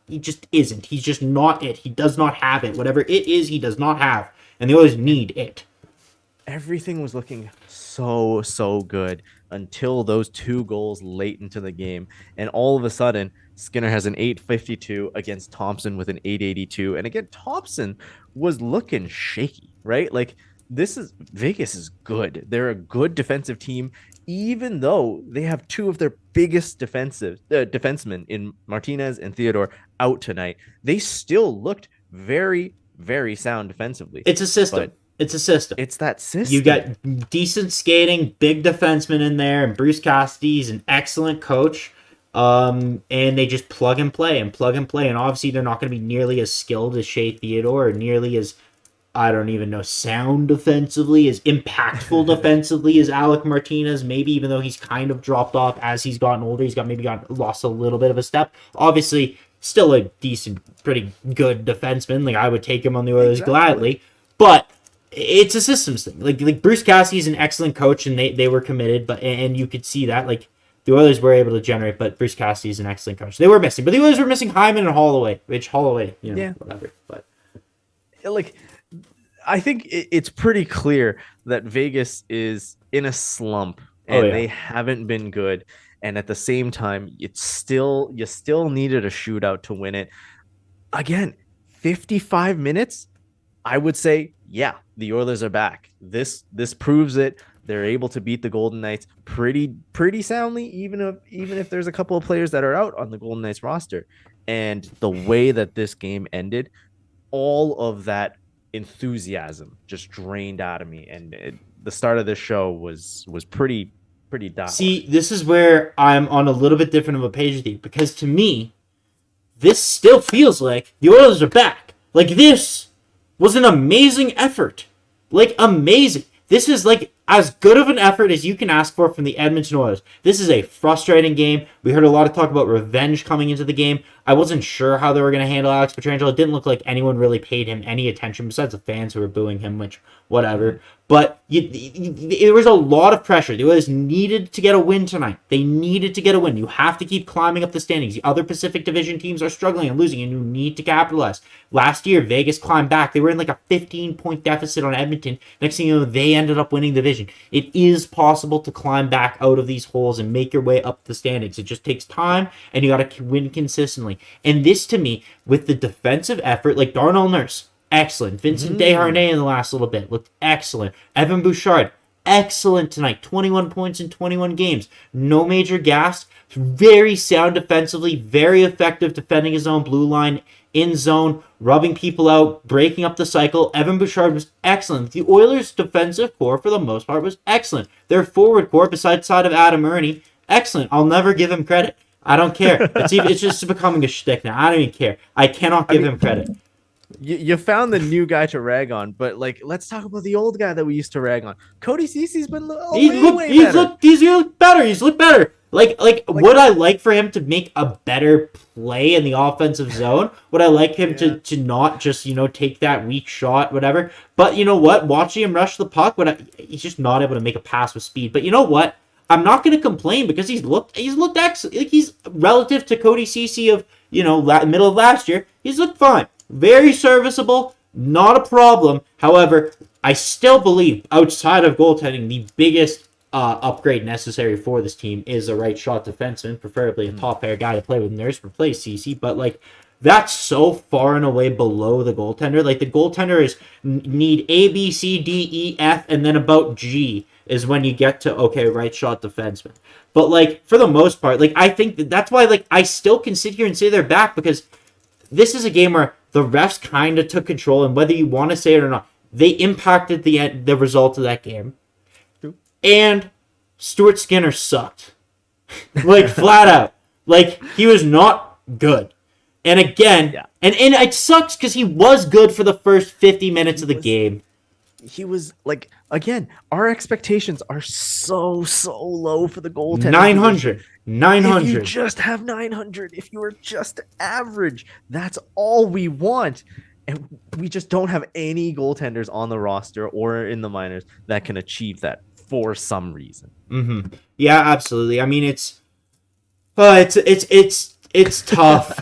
he just isn't. He's just not it. He does not have it. Whatever it is, he does not have. And they always need it. Everything was looking so good until those 2 goals late into the game. And all of a sudden, Skinner has an 852 against Thompson with an 882. And again, Thompson was looking shaky, right? Like, Vegas is good. They're a good defensive team, even though they have 2 of their biggest defensemen in Martinez and Theodore out tonight. They still looked very, very sound defensively. It's a system. It's that system. You got decent skating, big defensemen in there, and Bruce Cassidy's an excellent coach. And they just plug and play. And obviously they're not going to be nearly as skilled as Shea Theodore, or nearly as, I don't even know, sound defensively, as impactful defensively as Alec Martinez. Maybe, even though he's kind of dropped off as he's gotten older, he's lost a little bit of a step. Obviously, still a decent, pretty good defenseman. Like, I would take him on the Oilers gladly. But it's a systems thing. Like Bruce Cassidy's an excellent coach, and they were committed. And you could see that. Like, the Oilers were able to generate, but Bruce Cassidy's an excellent coach. They were missing, but the Oilers were missing Hyman and Holloway, whatever. But like, I think it's pretty clear that Vegas is in a slump, and they haven't been good. And at the same time, you still needed a shootout to win it. Again, 55 minutes, I would say, the Oilers are back. This proves it. They're able to beat the Golden Knights pretty soundly, even if there's a couple of players that are out on the Golden Knights roster. And the way that this game ended, all of that enthusiasm just drained out of me. And the start of this show was pretty dour. See, this is where I'm on a little bit different of a page with you, because to me, this still feels like the Oilers are back. Like, this was an amazing effort. Like, amazing. This is like as good of an effort as you can ask for from the Edmonton Oilers. This is a frustrating game. We heard a lot of talk about revenge coming into the game. I wasn't sure how they were going to handle Alex Pietrangelo. It didn't look like anyone really paid him any attention besides the fans who were booing him, which, whatever. But there was a lot of pressure. The Oilers needed to get a win tonight. They needed to get a win. You have to keep climbing up the standings. The other Pacific Division teams are struggling and losing, and you need to capitalize. Last year, Vegas climbed back. They were in like a 15-point deficit on Edmonton. Next thing you know, they ended up winning the division. It is possible to climb back out of these holes and make your way up the standings. It just takes time, and you got to win consistently. And this, to me, with the defensive effort, like Darnell Nurse, excellent. Vincent Desharnais in the last little bit looked excellent. Evan Bouchard, excellent tonight. 21 points in 21 games. No major gas. Very sound defensively. Very effective defending his own blue line in zone, rubbing people out, breaking up the cycle. Evan Bouchard was excellent. The Oilers' defensive core, for the most part, was excellent. Their forward core, besides side of Adam Ernie, excellent. I'll never give him credit. I don't care. It's just becoming a shtick now. I don't even care. I cannot give him credit. You found the new guy to rag on, but like, let's talk about the old guy that we used to rag on. Cody Cece's been He's looked better. He's looked better. Like, would I like for him to make a better play in the offensive zone? Would I like him to not just, take that weak shot, whatever? But you know what? Watching him rush the puck, he's just not able to make a pass with speed. But you know what? I'm not going to complain because he's looked excellent. Like, he's relative to Cody Cece of, middle of last year. He's looked fine. Very serviceable, not a problem. However, I still believe outside of goaltending, the biggest upgrade necessary for this team is a right shot defenseman, preferably a top pair guy to play with Nurse, replace CC. But like, that's so far and away below the goaltender. Like, the goaltender need A, B, C, D, E, F, and then about G is when you get to, okay, right shot defenseman. But like, for the most part, like, I think that's why, like, I still can sit here and say they're back, because this is a game where the refs kind of took control, and whether you want to say it or not, they impacted the result of that game. True. And Stuart Skinner sucked. Like, flat out. Like, he was not good. And again, and it sucks because he was good for the first 50 minutes of the game. He was, like, again, our expectations are so low for the goaltender. 900. If you just have 900, if you are just average, that's all we want. And we just don't have any goaltenders on the roster or in the minors that can achieve that for some reason. Mm-hmm. Yeah, absolutely. I mean, it's tough.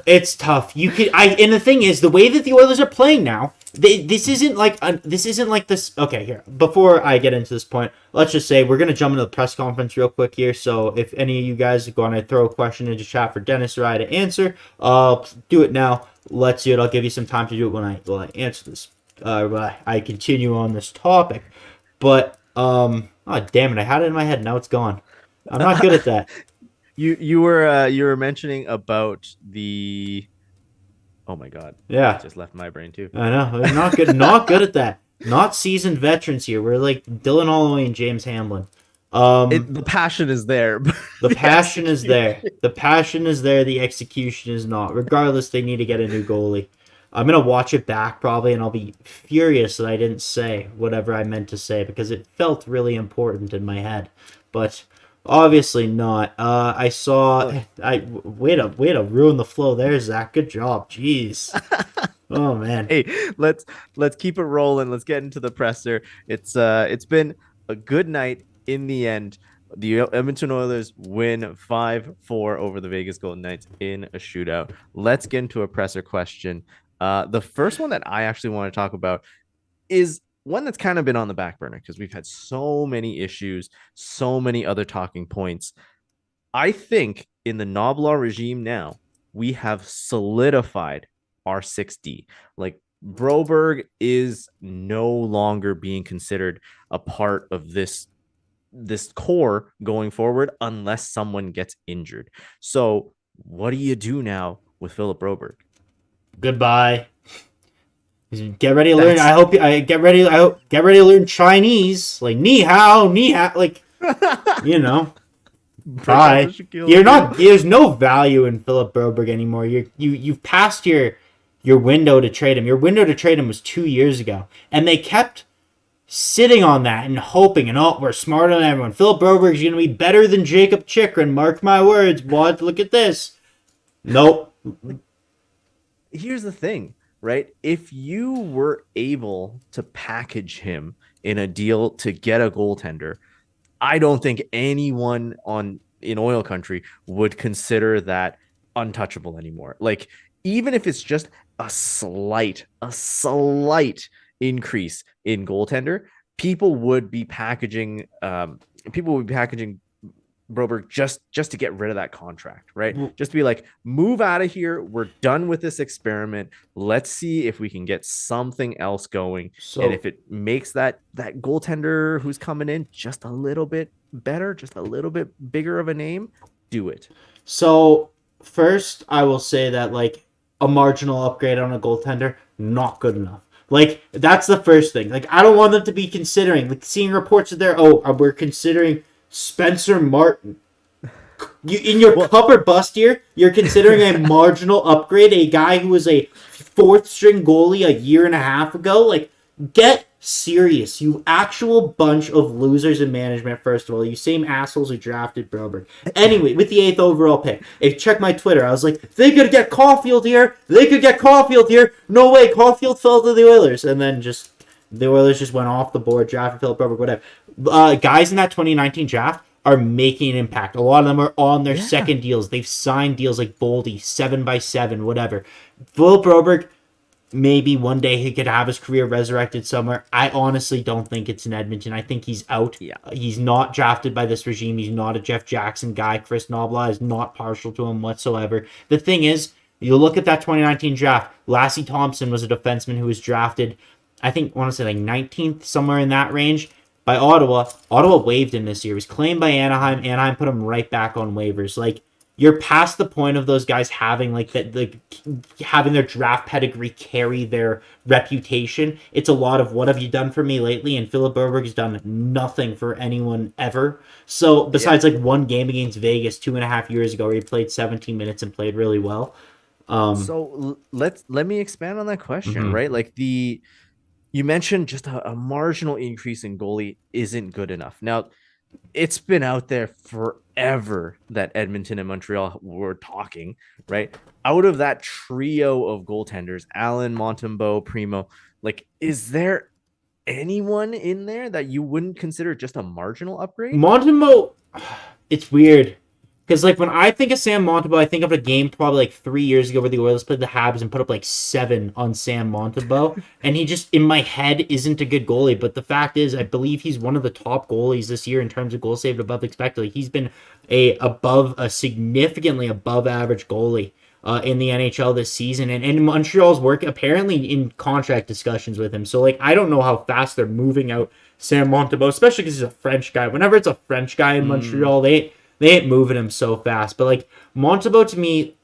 It's tough. And the thing is, the way that the Oilers are playing now, this isn't like this. Okay, here, before I get into this point, let's just say we're gonna jump into the press conference real quick here. So if any of you guys are going to throw a question into chat for Dennis or I to answer, do it now. Let's do it. I'll give you some time to do it when I answer this. I continue on this topic, but oh damn it, I had it in my head. Now it's gone. I'm not good at that. You were mentioning about the. Oh my god! Yeah, it just left my brain too. I know. We're not good. Not good at that. Not seasoned veterans here. We're like Dylan Holloway and James Hamlin. The passion is there. The passion is there. The passion is there. The execution is not. Regardless, they need to get a new goalie. I'm gonna watch it back probably, and I'll be furious that I didn't say whatever I meant to say because it felt really important in my head, but. Obviously not. I saw. Way to ruin the flow there, Zach. Good job. Jeez. Oh man. Hey, let's keep it rolling. Let's get into the presser. It's been a good night in the end. The Edmonton Oilers win 5-4 over the Vegas Golden Knights in a shootout. Let's get into a presser question. The first one that I actually want to talk about is one that's kind of been on the back burner because we've had so many issues, so many other talking points. I think in the Noblaw regime now, we have solidified our 6D. Like, Broberg is no longer being considered a part of this core going forward unless someone gets injured. So what do you do now with Philip Broberg? Goodbye. Get ready to learn. I hope get ready to learn Chinese, like ni hao, like Bye. You're not. There's no value in Philip Broberg anymore. You've passed your window to trade him. Your window to trade him was 2 years ago, and they kept sitting on that and hoping. And we're smarter than everyone. Philip Broberg's gonna be better than Jacob Chikrin. Mark my words. What? Look at this. Nope. Here's the thing. Right? If you were able to package him in a deal to get a goaltender, I don't think anyone in oil country would consider that untouchable anymore. Like, even if it's just a slight increase in goaltender, people would be packaging Broberg just to get rid of that contract, right? Just to be like, move out of here. We're done with this experiment. Let's see if we can get something else going. And if it makes that goaltender who's coming in just a little bit better, just a little bit bigger of a name, do it. So first, I will say that like a marginal upgrade on a goaltender, not good enough. Like, that's the first thing. Like, I don't want them to be considering, like, seeing reports of there, we're considering Spencer Martin. In your cup or bust year, you're considering a marginal upgrade, a guy who was a fourth string goalie a year and a half ago. Like, get serious, you actual bunch of losers in management. First of all, you same assholes who drafted Broberg. Anyway, with the 8th overall pick, if you check my Twitter, I was like, they could get Caulfield here. No way, Caulfield fell to the Oilers, and then the Oilers just went off the board, drafted Philip Broberg, whatever. Guys in that 2019 draft are making an impact. A lot of them are on their second deals. They've signed deals like Boldy, 7x7, whatever. Philip Broberg, maybe one day he could have his career resurrected somewhere. I honestly don't think it's in Edmonton. I think he's out. Yeah. He's not drafted by this regime. He's not a Jeff Jackson guy. Chris Knobloch is not partial to him whatsoever. The thing is, you look at that 2019 draft, Lassie Thompson was a defenseman who was drafted, I want to say like 19th, somewhere in that range, by Ottawa. Ottawa waived him this year. He was claimed by Anaheim. Anaheim put him right back on waivers. Like, you're past the point of those guys having having their draft pedigree carry their reputation. It's a lot of what have you done for me lately, and Philip Broberg has done nothing for anyone ever. So besides like one game against Vegas 2.5 years ago where he played 17 minutes and played really well. So let me expand on that question, right? Like you mentioned just a marginal increase in goalie isn't good enough. Now, it's been out there forever that Edmonton and Montreal were talking, right? Out of that trio of goaltenders, Allen, Montembeault, Primo, like, is there anyone in there that you wouldn't consider just a marginal upgrade? Montembeault, it's weird. Because, like, when I think of Sam Montembeault, I think of a game probably, like, 3 years ago where the Oilers played the Habs and put up, like, 7 on Sam Montembeault. And he just, in my head, isn't a good goalie. But the fact is, I believe he's one of the top goalies this year in terms of goals saved above expected. Like, he's been a significantly above average goalie in the NHL this season. And Montreal's work apparently in contract discussions with him. So, like, I don't know how fast they're moving out Sam Montembeault, especially because he's a French guy. Whenever it's a French guy in Montreal, they ain't moving him so fast. But, like, Montembeault, to me,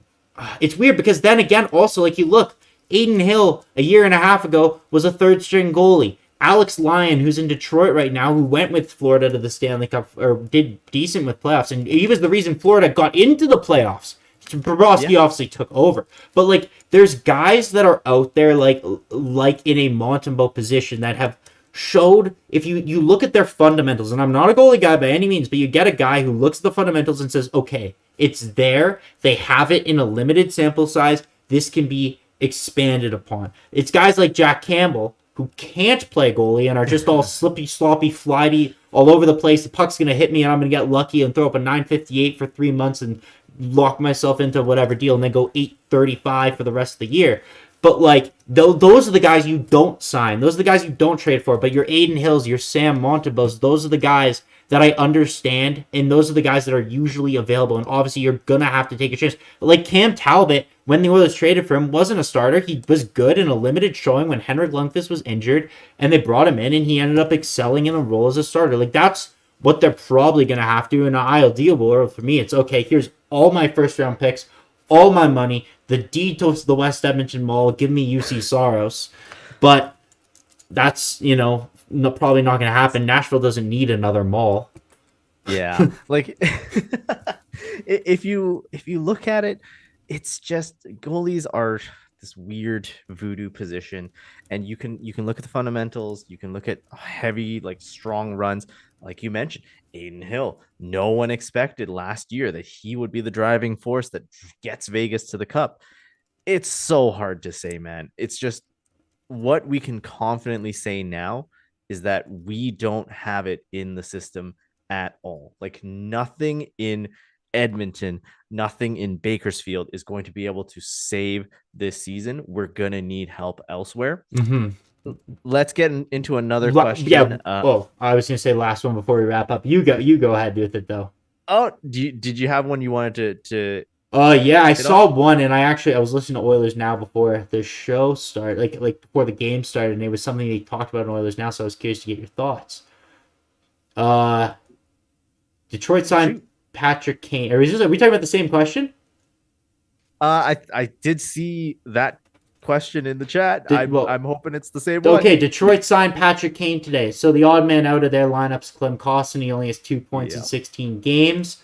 it's weird because then again, also, like, you look, Aiden Hill, a year and a half ago, was a third-string goalie. Alex Lyon, who's in Detroit right now, who went with Florida to the Stanley Cup, or did decent with playoffs, and he was the reason Florida got into the playoffs. Bobrovsky obviously took over. But, like, there's guys that are out there, like in a Montembeault position that have showed, if you look at their fundamentals, and I'm not a goalie guy by any means, but you get a guy who looks at the fundamentals and says, okay, it's there, they have it in a limited sample size, this can be expanded upon. It's guys like Jack Campbell who can't play goalie and are just all slippy, sloppy, flighty, all over the place. The puck's going to hit me and I'm going to get lucky and throw up a 958 for 3 months and lock myself into whatever deal and then go 835 for the rest of the year. But, like, those are the guys you don't sign. Those are the guys you don't trade for. But your Aiden Hills, your Sam Montembeaults, those are the guys that I understand, and those are the guys that are usually available. And obviously, you're going to have to take a chance. Like, Cam Talbot, when the Oilers traded for him, wasn't a starter. He was good in a limited showing when Henrik Lundqvist was injured, and they brought him in, and he ended up excelling in a role as a starter. Like, that's what they're probably going to have to in an ideal world. For me, it's, okay, here's all my first-round picks, all my money, the deed to the West Edmonton Mall, give me UC Soros. But that's, probably not going to happen. Nashville doesn't need another mall. Yeah. Like, if you look at it, it's just goalies are this weird voodoo position, and you can look at the fundamentals, you can look at heavy, like, strong runs. Like you mentioned, Aiden Hill, no one expected last year that he would be the driving force that gets Vegas to the Cup. It's so hard to say, man. It's just what we can confidently say now is that we don't have it in the system at all. Like nothing in Edmonton, nothing in Bakersfield is going to be able to save this season. We're going to need help elsewhere. Let's get into another question. Yeah. I was going to say last one before we wrap up. You go ahead with it though. Oh, did you have one you wanted to yeah, I saw one, and I was listening to Oilers Now before the show started, like before the game started, and it was something they talked about in Oilers Now, so I was curious to get your thoughts. Detroit signed Patrick Kane. Are we talking about the same question? I did see that question in the chat. I'm hoping it's the same one. Okay, Detroit signed Patrick Kane today. So the odd man out of their lineup's Clem Costin. He only has 2 points in 16 games.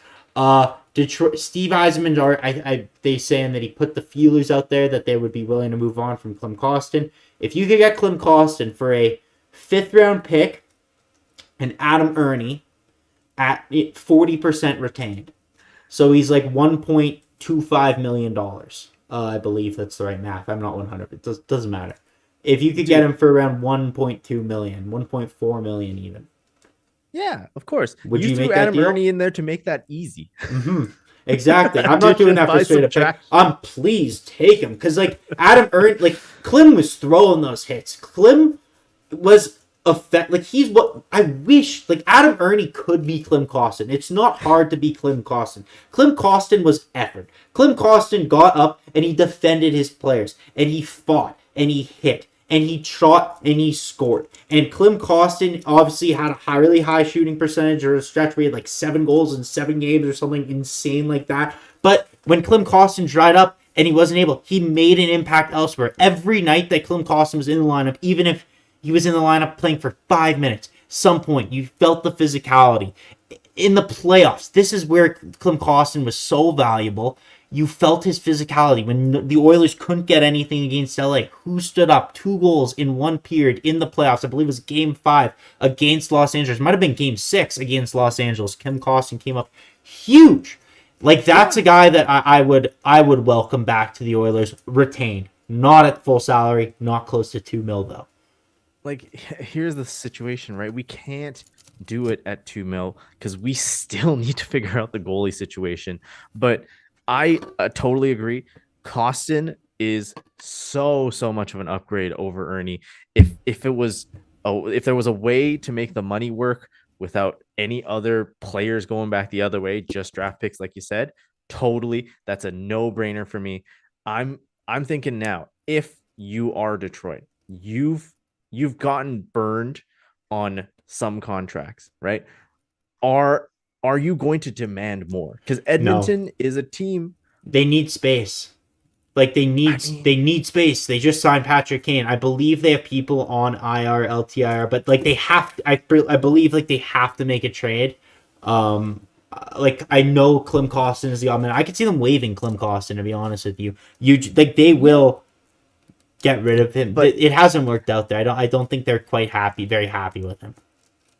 Detroit, Steve Yzerman they saying that he put the feelers out there that they would be willing to move on from Clem Costin. If you could get Clem Costin for a 5th round pick and Adam Ernie at 40% retained, so he's like $1.25 million. I believe that's the right math. I'm not 100. It doesn't matter. If you could get him for around 1.2 million, 1.4 million even. Yeah, of course. Would you threw make that Adam deal? Ernie in there to make that easy. Exactly. I'm not doing that for straight up pick. Please take him, because like Adam Ernie, like Clem was throwing those hits. Clem was he's what I wish. Like Adam Ernie could be Clem Costin. It's not hard to be Clem Costin. Clem Costin was effort. Clem Costin got up and he defended his players, and he fought and he hit and he shot and he scored. And Clem Costin obviously had a really high shooting percentage, or a stretch where he had like 7 goals in 7 games or something insane like that. But when Clem Costin dried up and he wasn't able, he made an impact elsewhere. Every night that Clem Costin was in the lineup, even if he was in the lineup playing for 5 minutes, some point you felt the physicality. In the playoffs, this is where Clem Costin was so valuable. You felt his physicality when the Oilers couldn't get anything against LA. Who stood up 2 goals in 1 period in the playoffs? I believe it was Game 5 against Los Angeles. It might have been Game 6 against Los Angeles. Clem Costin came up huge. Like that's a guy that I would welcome back to the Oilers, retained, not at full salary, not close to $2 million though. Like here's the situation, right? We can't do it at $2 million because we still need to figure out the goalie situation. But I totally agree. Costin is so much of an upgrade over Ernie. If there was a way to make the money work without any other players going back the other way, just draft picks, like you said, totally, that's a no-brainer for me. I'm thinking now, if you are Detroit, you've gotten burned on some contracts, right? Are you going to demand more? Because Edmonton is a team. They need space. Like they need space. They just signed Patrick Kane. I believe they have people on IR, LTIR, but like they have to, I believe like they have to make a trade. Like I know Clem Costin is the odd man. I could see them waiving Clem Costin, to be honest with you. They will get rid of him, but it hasn't worked out there. I don't think they're quite very happy with him.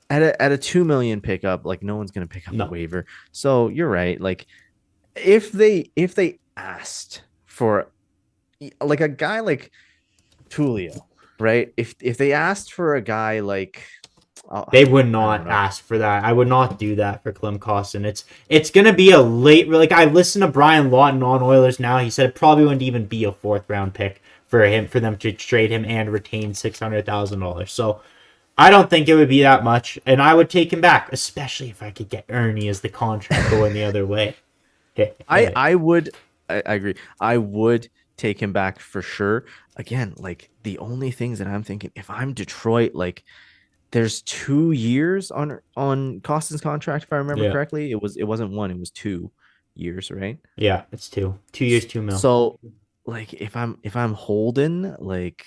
At a $2 million pickup, like no one's gonna pick up a waiver. So you're right. Like if they asked for like a guy like Tulio, right? If they asked for a guy like they would not ask for that. I would not do that for Clem Costin. It's gonna be a late. Like I listened to Brian Lawton on Oilers Now. He said it probably wouldn't even be a 4th round pick for them to trade him and retain $600,000. So I don't think it would be that much, and I would take him back, especially if I could get Ernie as the contract going the other way. I agree. I would take him back for sure. Again, like the only things that I'm thinking, if I'm Detroit, like there's 2 years on Costin's contract, if I remember correctly. It wasn't 1, it was 2 years, right? Yeah, it's 2 years, $2 million. So like if I'm holding like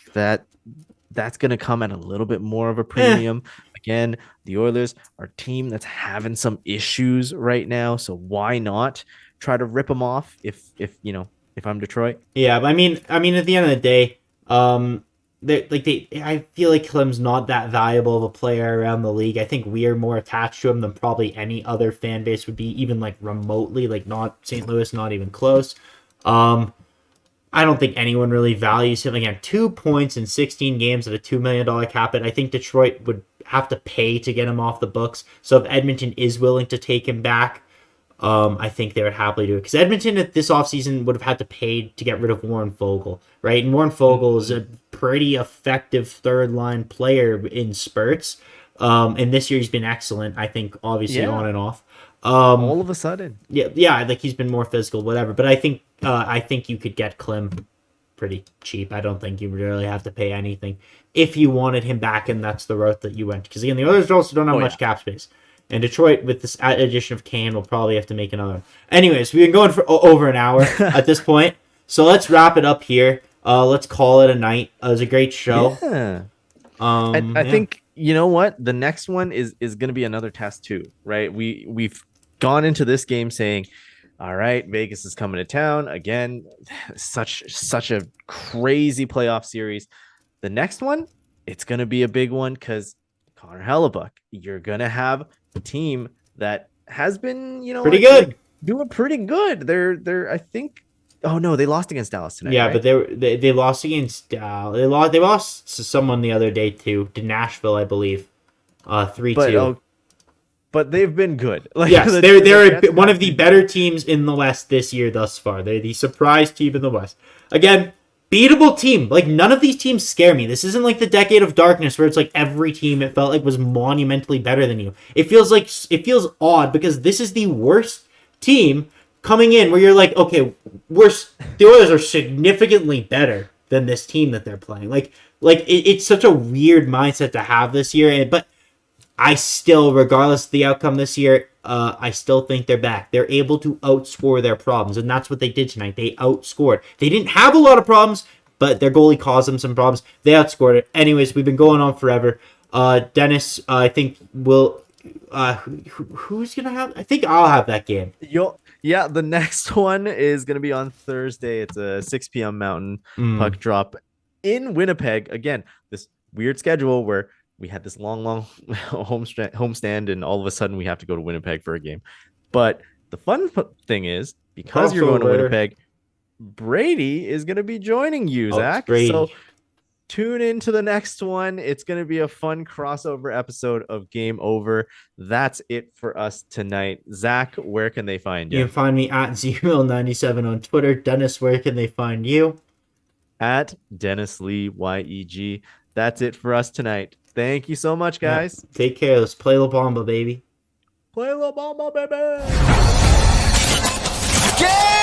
that's gonna come at a little bit more of a premium. Again, the Oilers are a team that's having some issues right now, so why not try to rip them off if I'm Detroit? Yeah, but I mean at the end of the day, I feel like Clem's not that valuable of a player around the league. I think we are more attached to him than probably any other fan base would be, even like remotely, like not St. Louis, not even close. I don't think anyone really values him. Again, 2 points in 16 games at a $2 million cap hit. I think Detroit would have to pay to get him off the books. So if Edmonton is willing to take him back, I think they would happily do it. Because Edmonton at this offseason would have had to pay to get rid of Warren Fogle, right? And Warren Fogle is a pretty effective third-line player in spurts. And this year he's been excellent, I think, obviously on and off. All of a sudden. Yeah, like he's been more physical, whatever. But I think you could get Klim pretty cheap. I don't think you really have to pay anything if you wanted him back, and that's the route that you went. Because again, the others also don't have much cap space. And Detroit, with this addition of Kane, will probably have to make another one. Anyways, we've been going for over an hour at this point. So let's wrap it up here. Let's call it a night. It was a great show. Yeah. I think, you know what? The next one is going to be another test too, right? We've gone into this game saying, all right, Vegas is coming to town. Again, such a crazy playoff series. The next one, it's going to be a big one because Connor Hellebuck, you're going to have a team that has been, pretty good. Like, doing pretty good. They're I think, oh no, they lost against Dallas tonight. Yeah, right? but they lost against Dallas. They lost to someone the other day too, to Nashville, I believe. 3-2. But they've been good. Like, yes, they're one of the better teams in the West this year thus far. They're the surprise team in the West. Again, beatable team. Like, none of these teams scare me. This isn't like the Decade of Darkness where it's like every team it felt like was monumentally better than you. It feels odd because this is the worst team coming in where you're like, okay, the Oilers are significantly better than this team that they're playing. Like it's such a weird mindset to have this year, but I still, regardless of the outcome this year, I still think they're back. They're able to outscore their problems, and that's what they did tonight. They outscored. They didn't have a lot of problems, but their goalie caused them some problems. They outscored it. Anyways, we've been going on forever. Dennis, I think will. Who's gonna have? I think I'll have that game. Yeah, the next one is gonna be on Thursday. It's a 6 p.m. Mountain puck drop in Winnipeg. Again, this weird schedule where we had this long homestand, and all of a sudden we have to go to Winnipeg for a game. But the fun thing is, because you're going to Winnipeg, Brady is going to be joining you, Zach. So tune into the next one. It's going to be a fun crossover episode of Game Over. That's it for us tonight. Zach, where can they find you? You can find me at ZMill97 on Twitter. Dennis, where can they find you? At Dennis Lee YEG. That's it for us tonight. Thank you so much, guys. Yeah, take care. Let's play La Bamba, baby. Play La Bamba, baby. Game!